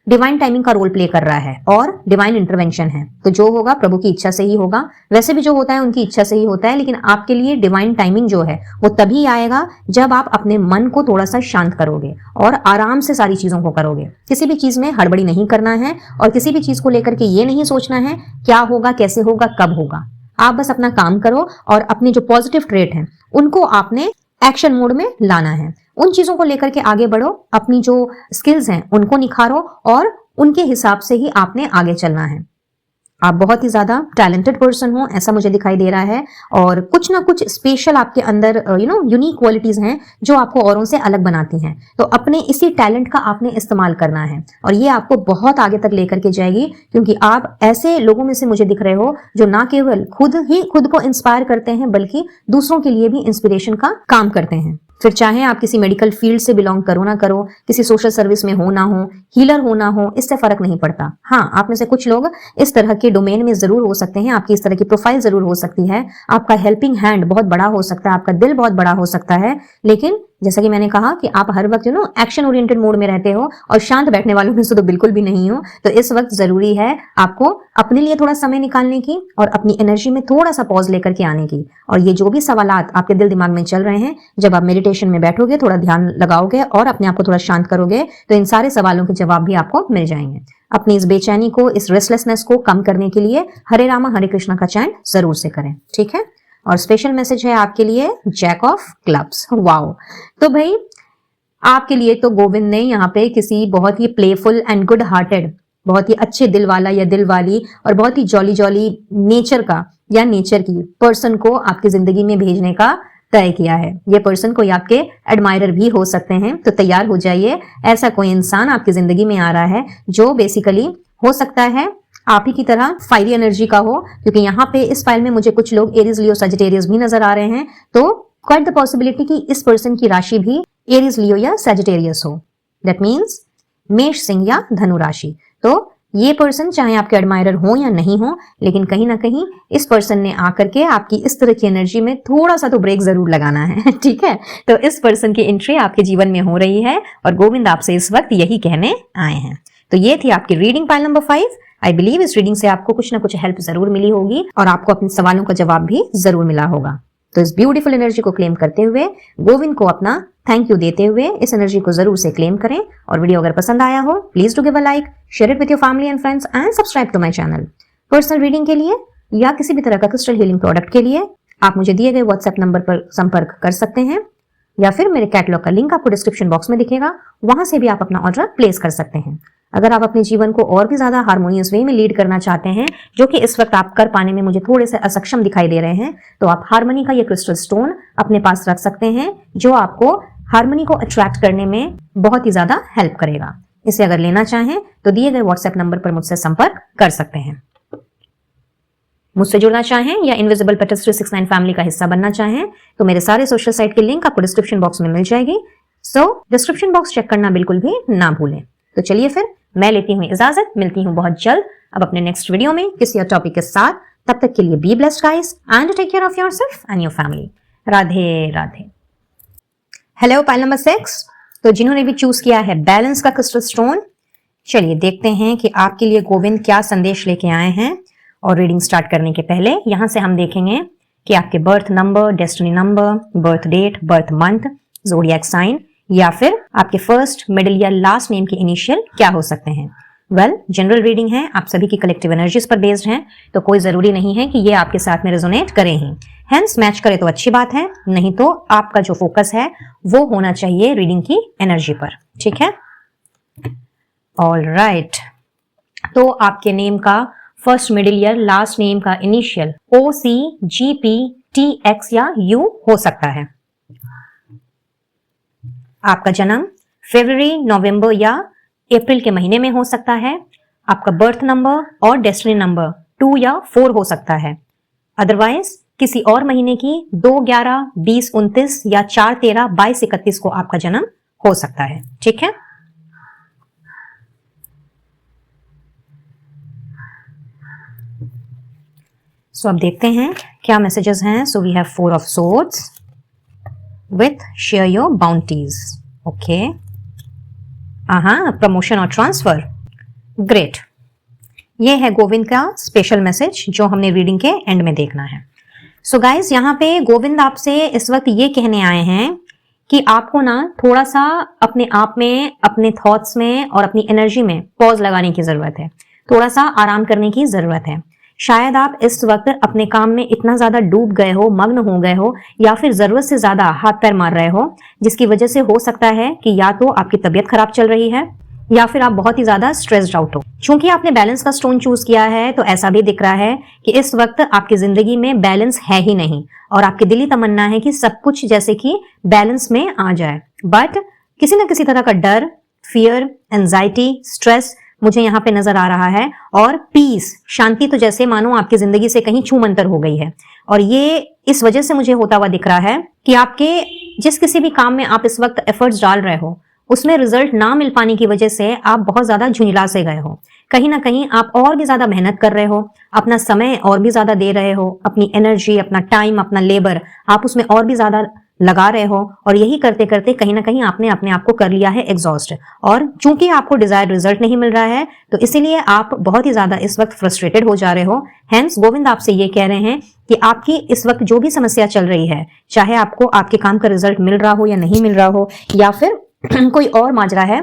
डिवाइन टाइमिंग का रोल प्ले कर रहा है और डिवाइन इंटरवेंशन है, तो जो होगा प्रभु की इच्छा से ही होगा। वैसे भी जो होता है उनकी इच्छा से ही होता है, लेकिन आपके लिए डिवाइन टाइमिंग जो है वो तभी आएगा जब आप अपने मन को थोड़ा सा शांत करोगे और आराम से सारी चीजों को करोगे। किसी भी चीज में हड़बड़ी नहीं करना है, और किसी भी चीज को लेकर के ये नहीं सोचना है क्या होगा, कैसे होगा, कब होगा। आप बस अपना काम करो और अपने जो पॉजिटिव ट्रेट हैं उनको आपने एक्शन मोड में लाना है। उन चीजों को लेकर के आगे बढ़ो, अपनी जो स्किल्स हैं उनको निखारो, और उनके हिसाब से ही आपने आगे चलना है। आप बहुत ही ज्यादा टैलेंटेड पर्सन हो, ऐसा मुझे दिखाई दे रहा है, और कुछ ना कुछ स्पेशल आपके अंदर यूनिक क्वालिटीज हैं जो आपको औरों से अलग बनाती हैं। तो अपने इसी टैलेंट का आपने इस्तेमाल करना है, और ये आपको बहुत आगे तक लेकर के जाएगी, क्योंकि आप ऐसे लोगों में से मुझे दिख रहे हो जो ना केवल खुद को इंस्पायर करते हैं, बल्कि दूसरों के लिए भी इंस्पिरेशन का काम करते हैं। फिर चाहे आप किसी मेडिकल फील्ड से बिलोंग करो ना करो, किसी सोशल सर्विस में हो ना हो, हीलर हो ना हो, इससे फर्क नहीं पड़ता। हाँ, आप में से कुछ लोग इस तरह के डोमेन में जरूर हो सकते हैं, आपकी इस तरह की प्रोफाइल जरूर हो सकती है, आपका हेल्पिंग हैंड बहुत बड़ा हो सकता है, आपका दिल बहुत बड़ा हो सकता है, लेकिन जैसा कि मैंने कहा कि आप हर वक्त एक्शन ओरिएंटेड मोड में रहते हो, और शांत बैठने वालों में से तो बिल्कुल भी नहीं हो। तो इस वक्त जरूरी है आपको अपने लिए थोड़ा समय निकालने की, और अपनी एनर्जी में थोड़ा सा पॉज लेकर के आने की। और ये जो भी सवालात आपके दिल दिमाग में चल रहे हैं, जब आप मेडिटेशन में बैठोगे, थोड़ा ध्यान लगाओगे और अपने आप को थोड़ा शांत करोगे, तो इन सारे सवालों के जवाब भी आपको मिल जाएंगे। अपनी इस बेचैनी को, इस रेस्टलेसनेस को कम करने के लिए हरे रामा हरे कृष्णा का चैंट जरूर से करें, ठीक है। और स्पेशल मैसेज है आपके लिए, जैक ऑफ क्लब्स। वाओ! तो भाई आपके लिए तो गोविंद ने यहाँ पे किसी बहुत ही प्लेफुल एंड गुड हार्टेड, बहुत ही अच्छे दिल वाला या दिल वाली, और बहुत ही जॉली जॉली नेचर का या नेचर की पर्सन को आपकी जिंदगी में भेजने का तय किया है। ये पर्सन कोई आपके एडमायरर भी हो सकते हैं, तो तैयार हो जाइए। ऐसा कोई इंसान आपकी जिंदगी में आ रहा है जो बेसिकली हो सकता है आप ही की तरह फायरी एनर्जी का हो, क्योंकि यहाँ पे इस फाइल में मुझे कुछ लोग एरीज, लियो, सजिटेरियस भी नजर आ रहे हैं। तो क्वाइट द पॉसिबिलिटी कि इस पर्सन की राशि भी एरीज, लियो या सजिटेरियस हो। दैट मीन्स मेष, सिंह या धनु राशि। तो ये पर्सन चाहे आपके एडमायरर हो या नहीं हो, लेकिन कहीं ना कहीं इस पर्सन ने आकर के आपकी इस तरह की एनर्जी में थोड़ा सा तो ब्रेक जरूर लगाना है, ठीक है। तो इस पर्सन की एंट्री आपके जीवन में हो रही है, और गोविंद आपसे इस वक्त यही कहने आए हैं। तो ये थी आपकी reading pile number 5। I believe इस रीडिंग से आपको कुछ ना कुछ हेल्प जरूर मिली होगी, और आपको अपने सवालों का जवाब भी जरूर मिला होगा। तो इस ब्यूटीफुल एनर्जी को क्लेम करते हुए, गोविंद को अपना थैंक यू देते हुए, इस एनर्जी को जरूर से क्लेम करें। और वीडियो अगर पसंद आया हो, please do give a like, share it with your family and friends, and subscribe to my channel personal reading के लिए या किसी भी तरह का क्रिस्टल हीलिंग प्रोडक्ट के लिए आप मुझे दिए गए व्हाट्सएप नंबर पर संपर्क कर सकते हैं, या फिर मेरे कैटलॉग का लिंक आपको डिस्क्रिप्शन बॉक्स में दिखेगा, वहां से भी आप अपना ऑर्डर प्लेस कर सकते हैं। अगर आप अपने जीवन को और भी ज्यादा हार्मोनियस वे में लीड करना चाहते हैं, जो कि इस वक्त आप कर पाने में मुझे थोड़े से असक्षम दिखाई दे रहे हैं, तो आप हार्मनी का ये क्रिस्टल स्टोन अपने पास रख सकते हैं, जो आपको हार्मनी को अट्रैक्ट करने में बहुत ही ज्यादा हेल्प करेगा। इसे अगर लेना चाहें तो दिए गए व्हाट्सएप नंबर पर मुझसे संपर्क कर सकते हैं। मुझसे जुड़ना चाहें या इनविजिबल पेटल्स 369 फैमिली का हिस्सा बनना चाहें तो मेरे सारे सोशल साइट के लिंक आपको डिस्क्रिप्शन बॉक्स में मिल जाएगी। सो डिस्क्रिप्शन बॉक्स चेक करना बिल्कुल भी ना भूलें। तो चलिए फिर मैं लेती हूँ इजाजत, मिलती हूँ बहुत जल्द अब अपने नेक्स्ट वीडियो में किसी और टॉपिक के साथ। तब तक के लिए be blessed guys and take care of yourself and your family. Radhe Radhe. Hello pile number 6, तो जिन्होंने भी चूज किया है बैलेंस का क्रिस्टल स्टोन, चलिए देखते हैं कि आपके लिए गोविंद क्या संदेश लेके आए हैं। और रीडिंग स्टार्ट करने के पहले यहां से हम देखेंगे कि आपके birth number, destiny number, birth date, birth month, zodiac sign या फिर आपके फर्स्ट, मिडिल या लास्ट नेम के इनिशियल क्या हो सकते हैं। वेल, जनरल रीडिंग है, आप सभी की कलेक्टिव एनर्जीज पर बेस्ड है, तो कोई जरूरी नहीं है कि ये आपके साथ में रेजोनेट करें ही। हेंस मैच करे तो अच्छी बात है, नहीं तो आपका जो फोकस है वो होना चाहिए रीडिंग की एनर्जी पर। ठीक है, ऑल राइट। तो आपके नेम का फर्स्ट, मिडिल या लास्ट नेम का इनिशियल OC, GP, TX या U हो सकता है। आपका जन्म फरवरी, नवंबर या अप्रैल के महीने में हो सकता है। आपका बर्थ नंबर और डेस्टिनी नंबर 2 या 4 हो सकता है। अदरवाइज किसी और महीने की 2, 11, 20, 29 या 4, 13, 22, 31 को आपका जन्म हो सकता है। ठीक है, सो अब देखते हैं क्या मैसेजेस हैं। So we have 4 of swords with share your bounties. Okay, promotion और ट्रांसफर, ग्रेट। ये है गोविंद का स्पेशल मैसेज जो हमने रीडिंग के एंड में देखना है। सो गाइज, यहाँ पे गोविंद आपसे इस वक्त ये कहने आए हैं कि आपको ना थोड़ा सा अपने आप में, अपने थॉट्स में और अपनी एनर्जी में पॉज लगाने की जरूरत है, थोड़ा सा आराम करने की जरूरत है। शायद आप इस वक्त अपने काम में इतना ज्यादा डूब गए हो, मग्न हो गए हो, या फिर जरूरत से ज्यादा हाथ पैर मार रहे हो, जिसकी वजह से हो सकता है कि या तो आपकी तबीयत खराब चल रही है या फिर आप बहुत ही ज्यादा स्ट्रेस्ड आउट हो। चूंकि आपने बैलेंस का स्टोन चूज किया है तो ऐसा भी दिख रहा है कि इस वक्त आपकी जिंदगी में बैलेंस है ही नहीं, और आपकी दिली तमन्ना है कि सब कुछ जैसे कि बैलेंस में आ जाए, बट किसी न किसी तरह का डर, फियर, एंजाइटी, स्ट्रेस मुझे यहाँ पे नजर आ रहा है। और पीस, शांति तो जैसे मानो आपकी जिंदगी से कहीं छूमंतर हो गई है, और ये इस वजह से मुझे होता हुआ दिख रहा है कि आपके जिस किसी भी काम में आप इस वक्त एफर्ट्स डाल रहे हो उसमें रिजल्ट ना मिल पाने की वजह से आप बहुत ज्यादा झुंझला से गए हो। कहीं ना कहीं आप और भी ज्यादा मेहनत कर रहे हो, अपना समय और भी ज्यादा दे रहे हो, अपनी एनर्जी, अपना टाइम, अपना लेबर आप उसमें और भी ज्यादा लगा रहे हो, और यही करते करते कहीं ना कहीं आपने अपने आप को कर लिया है एग्जॉस्ट। और चूंकि आपको डिजायर्ड रिजल्ट नहीं मिल रहा है तो इसीलिए आप बहुत ही ज्यादा इस वक्त फ्रस्ट्रेटेड हो जा रहे हो। हेंस गोविंद आपसे ये कह रहे हैं कि आपकी इस वक्त जो भी समस्या चल रही है, चाहे आपको आपके काम का रिजल्ट मिल रहा हो या नहीं मिल रहा हो, या फिर कोई और माजरा है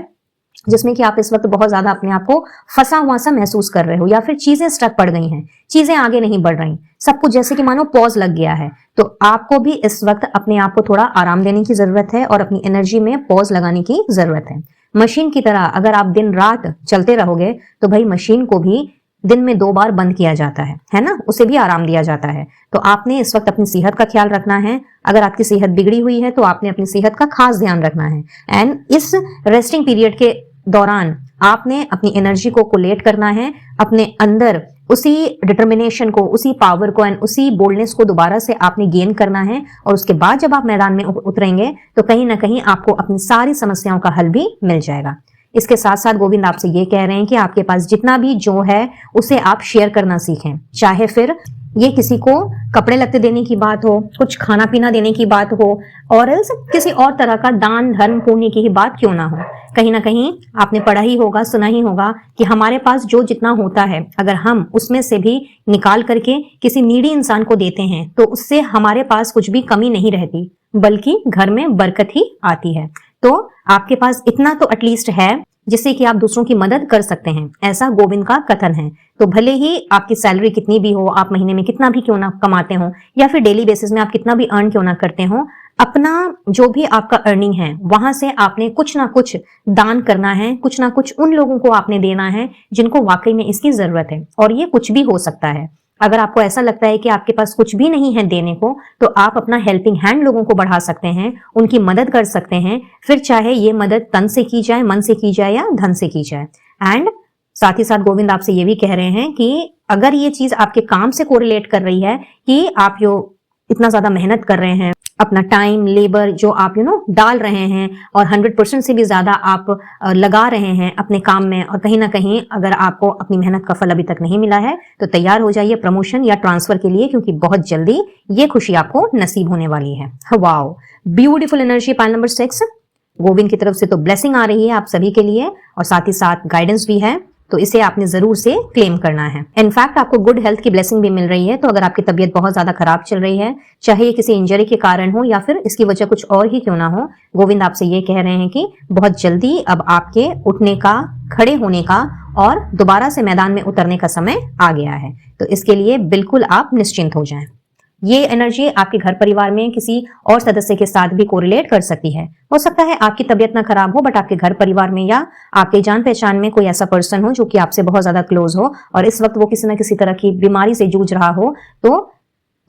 जिसमें कि आप इस वक्त बहुत ज्यादा अपने आप को फंसा हुआ सा महसूस कर रहे हो, या फिर चीजें स्टक पड़ गई हैं, चीजें आगे नहीं बढ़ रही, सब कुछ जैसे कि मानो पॉज लग गया है, तो आपको भी इस वक्त अपने आप को थोड़ा आराम देने की जरूरत है और अपनी एनर्जी में पॉज लगाने की जरूरत है। मशीन की तरह अगर आप दिन रात चलते रहोगे तो भाई मशीन को भी दिन में 2 बार बंद किया जाता है ना, उसे भी आराम दिया जाता है। तो आपने इस वक्त अपनी सेहत का ख्याल रखना है। अगर आपकी सेहत बिगड़ी हुई है तो आपने अपनी सेहत का खास ध्यान रखना है। एंड इस रेस्टिंग पीरियड के दौरान आपने अपनी एनर्जी को कोलेट करना है, अपने अंदर उसी डिटर्मिनेशन को, उसी पावर को एंड उसी बोल्डनेस को दोबारा से आपने गेन करना है। और उसके बाद जब आप मैदान में उतरेंगे तो कहीं ना कहीं आपको अपनी सारी समस्याओं का हल भी मिल जाएगा। इसके साथ साथ गोविंद आपसे ये कह रहे हैं कि आपके पास जितना भी जो है उसे आप शेयर करना सीखें, चाहे फिर ये किसी को कपड़े लत्ते देने की बात हो, कुछ खाना पीना देने की बात हो, और किसी और तरह का दान धर्म पुण्य की ही बात क्यों ना हो। कहीं ना कहीं आपने पढ़ा ही होगा, सुना ही होगा कि हमारे पास जो जितना होता है अगर हम उसमें से भी निकाल करके किसी नीडी इंसान को देते हैं तो उससे हमारे पास कुछ भी कमी नहीं रहती, बल्कि घर में बरकत ही आती है। तो आपके पास इतना तो एटलीस्ट है जिससे कि आप दूसरों की मदद कर सकते हैं, ऐसा गोविंद का कथन है। तो भले ही आपकी सैलरी कितनी भी हो, आप महीने में कितना भी क्यों ना कमाते हो, या फिर डेली बेसिस में आप कितना भी अर्न क्यों ना करते हो, अपना जो भी आपका अर्निंग है वहां से आपने कुछ ना कुछ दान करना है, कुछ ना कुछ उन लोगों को आपने देना है जिनको वाकई में इसकी जरूरत है। और ये कुछ भी हो सकता है। अगर आपको ऐसा लगता है कि आपके पास कुछ भी नहीं है देने को, तो आप अपना हेल्पिंग हैंड लोगों को बढ़ा सकते हैं, उनकी मदद कर सकते हैं, फिर चाहे ये मदद तन से की जाए, मन से की जाए या धन से की जाए। एंड साथ ही साथ गोविंद आपसे ये भी कह रहे हैं कि अगर ये चीज आपके काम से कोरिलेट कर रही है कि आप जो इतना ज्यादा मेहनत कर रहे हैं, अपना टाइम लेबर जो आप डाल रहे हैं और 100% से भी ज्यादा आप लगा रहे हैं अपने काम में, और कहीं ना कहीं अगर आपको अपनी मेहनत का फल अभी तक नहीं मिला है तो तैयार हो जाइए प्रमोशन या ट्रांसफर के लिए, क्योंकि बहुत जल्दी ये खुशी आपको नसीब होने वाली है। Wow, beautiful energy. Pile number 6, Govind की तरफ से तो ब्लेसिंग आ रही है आप सभी के लिए और साथ ही साथ गाइडेंस भी है, तो इसे आपने जरूर से क्लेम करना है। इनफैक्ट आपको गुड हेल्थ की ब्लेसिंग भी मिल रही है। तो अगर आपकी तबीयत बहुत ज्यादा खराब चल रही है, चाहे ये किसी इंजरी के कारण हो या फिर इसकी वजह कुछ और ही क्यों ना हो, गोविंद आपसे ये कह रहे हैं कि बहुत जल्दी अब आपके उठने का, खड़े होने का और दोबारा से मैदान में उतरने का समय आ गया है। तो इसके लिए बिल्कुल आप निश्चिंत हो जाएं। ये एनर्जी आपके घर परिवार में किसी और सदस्य के साथ भी कोरिलेट कर सकती है। हो सकता है आपकी तबीयत ना खराब हो, बट आपके घर परिवार में या आपके जान पहचान में कोई ऐसा पर्सन हो जो कि आपसे बहुत ज्यादा क्लोज हो और इस वक्त वो किसी ना किसी तरह की बीमारी से जूझ रहा हो, तो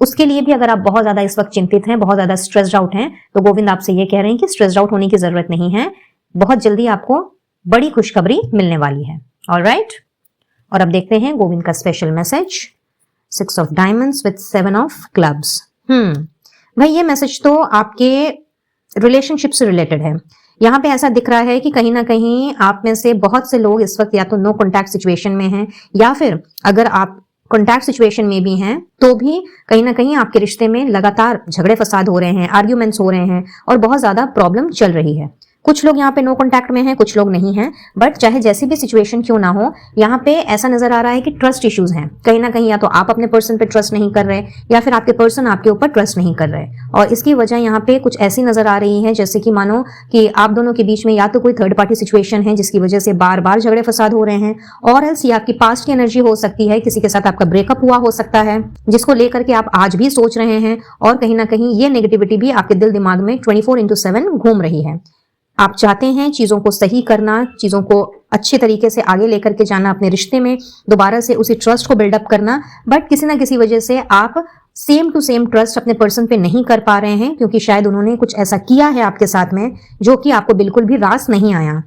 उसके लिए भी अगर आप बहुत ज्यादा इस वक्त चिंतित हैं, बहुत ज्यादा स्ट्रेस्ड आउट हैं, तो गोविंद आपसे ये कह रहे हैं कि स्ट्रेस्ड आउट होने की जरूरत नहीं है। बहुत जल्दी आपको बड़ी खुशखबरी मिलने वाली है। ऑलराइट, और अब देखते हैं गोविंद का special message. 6 of diamonds with 7 of clubs. भाई ये मैसेज तो आपके रिलेशनशिप से रिलेटेड है। यहाँ पे ऐसा दिख रहा है कि कहीं ना कहीं आप में से बहुत से लोग इस वक्त या तो नो कॉन्टैक्ट सिचुएशन में हैं, या फिर अगर आप कॉन्टैक्ट सिचुएशन में भी हैं तो भी कहीं ना कहीं आपके रिश्ते में लगातार झगड़े फसाद हो रहे हैं, आर्ग्यूमेंट्स हो रहे हैं और बहुत ज्यादा प्रॉब्लम चल रही है। कुछ लोग यहाँ पे नो कॉन्टैक्ट में हैं, कुछ लोग नहीं हैं, बट चाहे जैसी भी सिचुएशन क्यों ना हो, यहाँ पे ऐसा नजर आ रहा है कि ट्रस्ट इश्यूज हैं। कहीं ना कहीं या तो आप अपने पर्सन पे ट्रस्ट नहीं कर रहे या फिर आपके पर्सन आपके ऊपर ट्रस्ट नहीं कर रहे, और इसकी वजह यहाँ पे कुछ ऐसी नजर आ रही है जैसे कि मानो कि आप दोनों के बीच में या तो कोई थर्ड पार्टी सिचुएशन है जिसकी वजह से बार बार झगड़े फसाद हो रहे हैं, और एल्स ये आपकी पास्ट की एनर्जी हो सकती है, किसी के साथ आपका ब्रेकअप हुआ हो सकता है जिसको लेकर के आप आज भी सोच रहे हैं, और कहीं ना कहीं ये नेगेटिविटी भी आपके दिल दिमाग में 24/7 घूम रही है। आप चाहते हैं चीजों को सही करना, चीजों को अच्छे तरीके से आगे लेकर के जाना, अपने रिश्ते में दोबारा से उसी ट्रस्ट को बिल्डअप करना, बट किसी ना किसी वजह से आप सेम टू सेम ट्रस्ट अपने पर्सन पे नहीं कर पा रहे हैं, क्योंकि शायद उन्होंने कुछ ऐसा किया है आपके साथ में जो कि आपको बिल्कुल भी रास नहीं आया।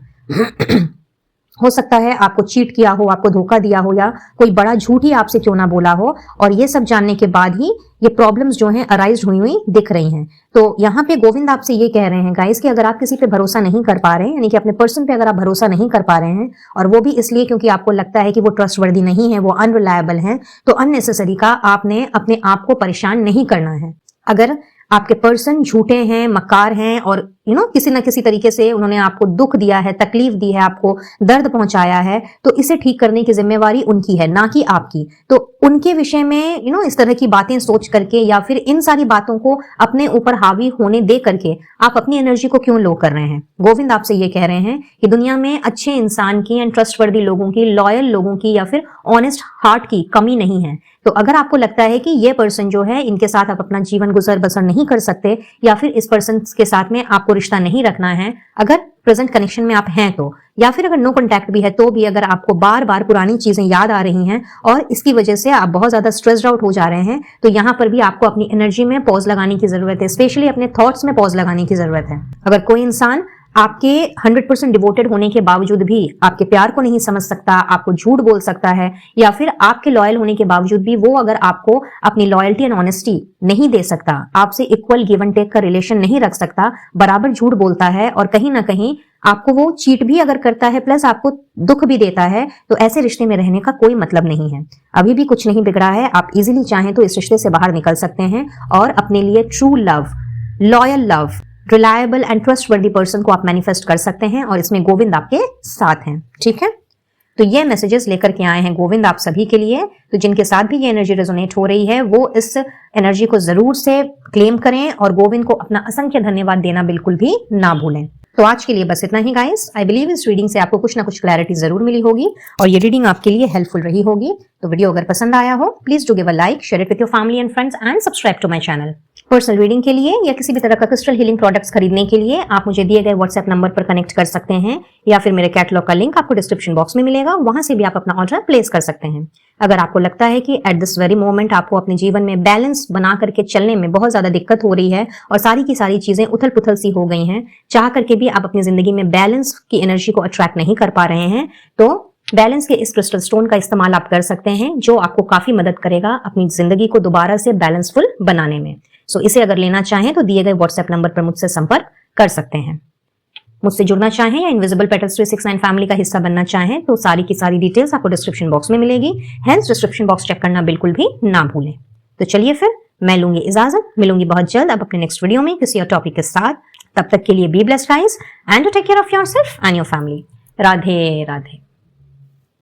हो सकता है आपको चीट किया हो, आपको धोखा दिया हो, या कोई बड़ा झूठ ही आपसे क्यों ना बोला हो, और ये सब जानने के बाद ही ये प्रॉब्लम्स जो हैं अराइज हुई दिख रही हैं। तो यहाँ पे गोविंद आपसे ये कह रहे हैं गाइस कि अगर आप किसी पे भरोसा नहीं कर पा रहे हैं, यानी कि अपने पर्सन पे अगर आप भरोसा नहीं कर पा रहे हैं, और वो भी इसलिए क्योंकि आपको लगता है कि वो ट्रस्टवर्दी नहीं है, वो अनरिलायबल है, तो अननेसेसरी का आपने अपने आप को परेशान नहीं करना है। अगर आपके पर्सन झूठे हैं, मक्कार हैं और किसी ना किसी तरीके से उन्होंने आपको दुख दिया है, तकलीफ दी है, आपको दर्द पहुंचाया है, तो इसे ठीक करने की जिम्मेवारी उनकी है, ना कि आपकी। तो उनके विषय में इस तरह की बातें सोच करके या फिर इन सारी बातों को अपने ऊपर हावी होने दे करके आप अपनी एनर्जी को क्यों लो कर रहे हैं। गोविंद आपसे ये कह रहे हैं कि दुनिया में अच्छे इंसान की एंड ट्रस्टवर्दी लोगों की, लॉयल लोगों की या फिर ऑनेस्ट हार्ट की कमी नहीं है। तो अगर आपको लगता है कि ये पर्सन जो है, इनके साथ आप अपना जीवन गुजर बसर नहीं कर सकते, या फिर इस पर्सन के साथ में आपको रिश्ता नहीं रखना है, अगर प्रेजेंट कनेक्शन में आप हैं तो, या फिर अगर नो कॉन्टैक्ट भी है तो भी अगर आपको बार बार पुरानी चीजें याद आ रही हैं और इसकी वजह से आप बहुत ज्यादा स्ट्रेस्ड आउट हो जा रहे हैं, तो यहाँ पर भी आपको अपनी एनर्जी में पॉज लगाने की जरूरत है, स्पेशली अपने थॉट्स में पॉज लगाने की जरूरत है। अगर कोई इंसान आपके 100% डिवोटेड होने के बावजूद भी आपके प्यार को नहीं समझ सकता, आपको झूठ बोल सकता है, या फिर आपके लॉयल होने के बावजूद भी वो अगर आपको अपनी लॉयल्टी एंड ऑनेस्टी नहीं दे सकता, आपसे इक्वल गिव एंड टेक का रिलेशन नहीं रख सकता, बराबर झूठ बोलता है और कहीं ना कहीं आपको वो चीट भी अगर करता है प्लस आपको दुख भी देता है, तो ऐसे रिश्ते में रहने का कोई मतलब नहीं है। अभी भी कुछ नहीं बिगड़ा है, आप इजीली चाहें तो इस रिश्ते से बाहर निकल सकते हैं और अपने लिए true love, loyal love, reliable and trustworthy person को आप मैनिफेस्ट कर सकते हैं, और इसमें गोविंद आपके साथ हैं। ठीक है, तो ये मैसेजेस लेकर के आए हैं गोविंद आप सभी के लिए। तो जिनके साथ भी ये एनर्जी रेजोनेट हो रही है वो इस एनर्जी को जरूर से क्लेम करें और गोविंद को अपना असंख्य धन्यवाद देना बिल्कुल भी ना भूलें। तो आज के लिए बस इतना ही गाइस। आई बिलीव इस रीडिंग से आपको कुछ ना कुछ क्लैरिटी जरूर मिली होगी और ये रीडिंग आपके लिए हेल्पफुल रही होगी। तो वीडियो अगर पसंद आया हो please do give a like, share it with your family and friends and subscribe to my channel. Personal reading के लिए या किसी भी तरह का क्रिस्टल हीलिंग प्रोडक्ट्स खरीदने के लिए आप मुझे दिए गए व्हाट्सएप नंबर पर कनेक्ट कर सकते हैं या फिर मेरे कैटलॉग का लिंक आपको डिस्क्रिप्शन बॉक्स में मिलेगा, वहां से भी आप अपना ऑर्डर प्लेस कर सकते हैं। अगर आपको लगता है कि एट दिस वेरी मोमेंट आपको अपने जीवन में बैलेंस बना करके चलने में बहुत ज्यादा दिक्कत हो रही है और सारी की सारी चीजें उथल पुथल सी हो गई हैं, चाह करके भी आप अपनी जिंदगी में बैलेंस की एनर्जी को अट्रैक्ट नहीं कर पा रहे हैं, तो बैलेंस के इस क्रिस्टल स्टोन का इस्तेमाल आप कर सकते हैं जो आपको काफी मदद करेगा अपनी जिंदगी को दोबारा से बैलेंसफुल बनाने में। सो इसे अगर लेना चाहें तो दिए गए व्हाट्सएप नंबर पर मुझसे संपर्क कर सकते हैं। मुझसे जुड़ना चाहें या इनविजिबल पेटल्स 369 फैमिली का हिस्सा बनना चाहें तो सारी की सारी डिटेल्स आपको डिस्क्रिप्शन बॉक्स में मिलेगी। हेंस डिस्क्रिप्शन बॉक्स चेक करना बिल्कुल भी ना भूलें। तो चलिए फिर मैं लूंगी इजाजत, मिलूंगी बहुत जल्द अब अपने नेक्स्ट वीडियो में किसी और टॉपिक के साथ। तब तक के लिए be blessed guys and to take care of yourself and your family. Radhe Radhe.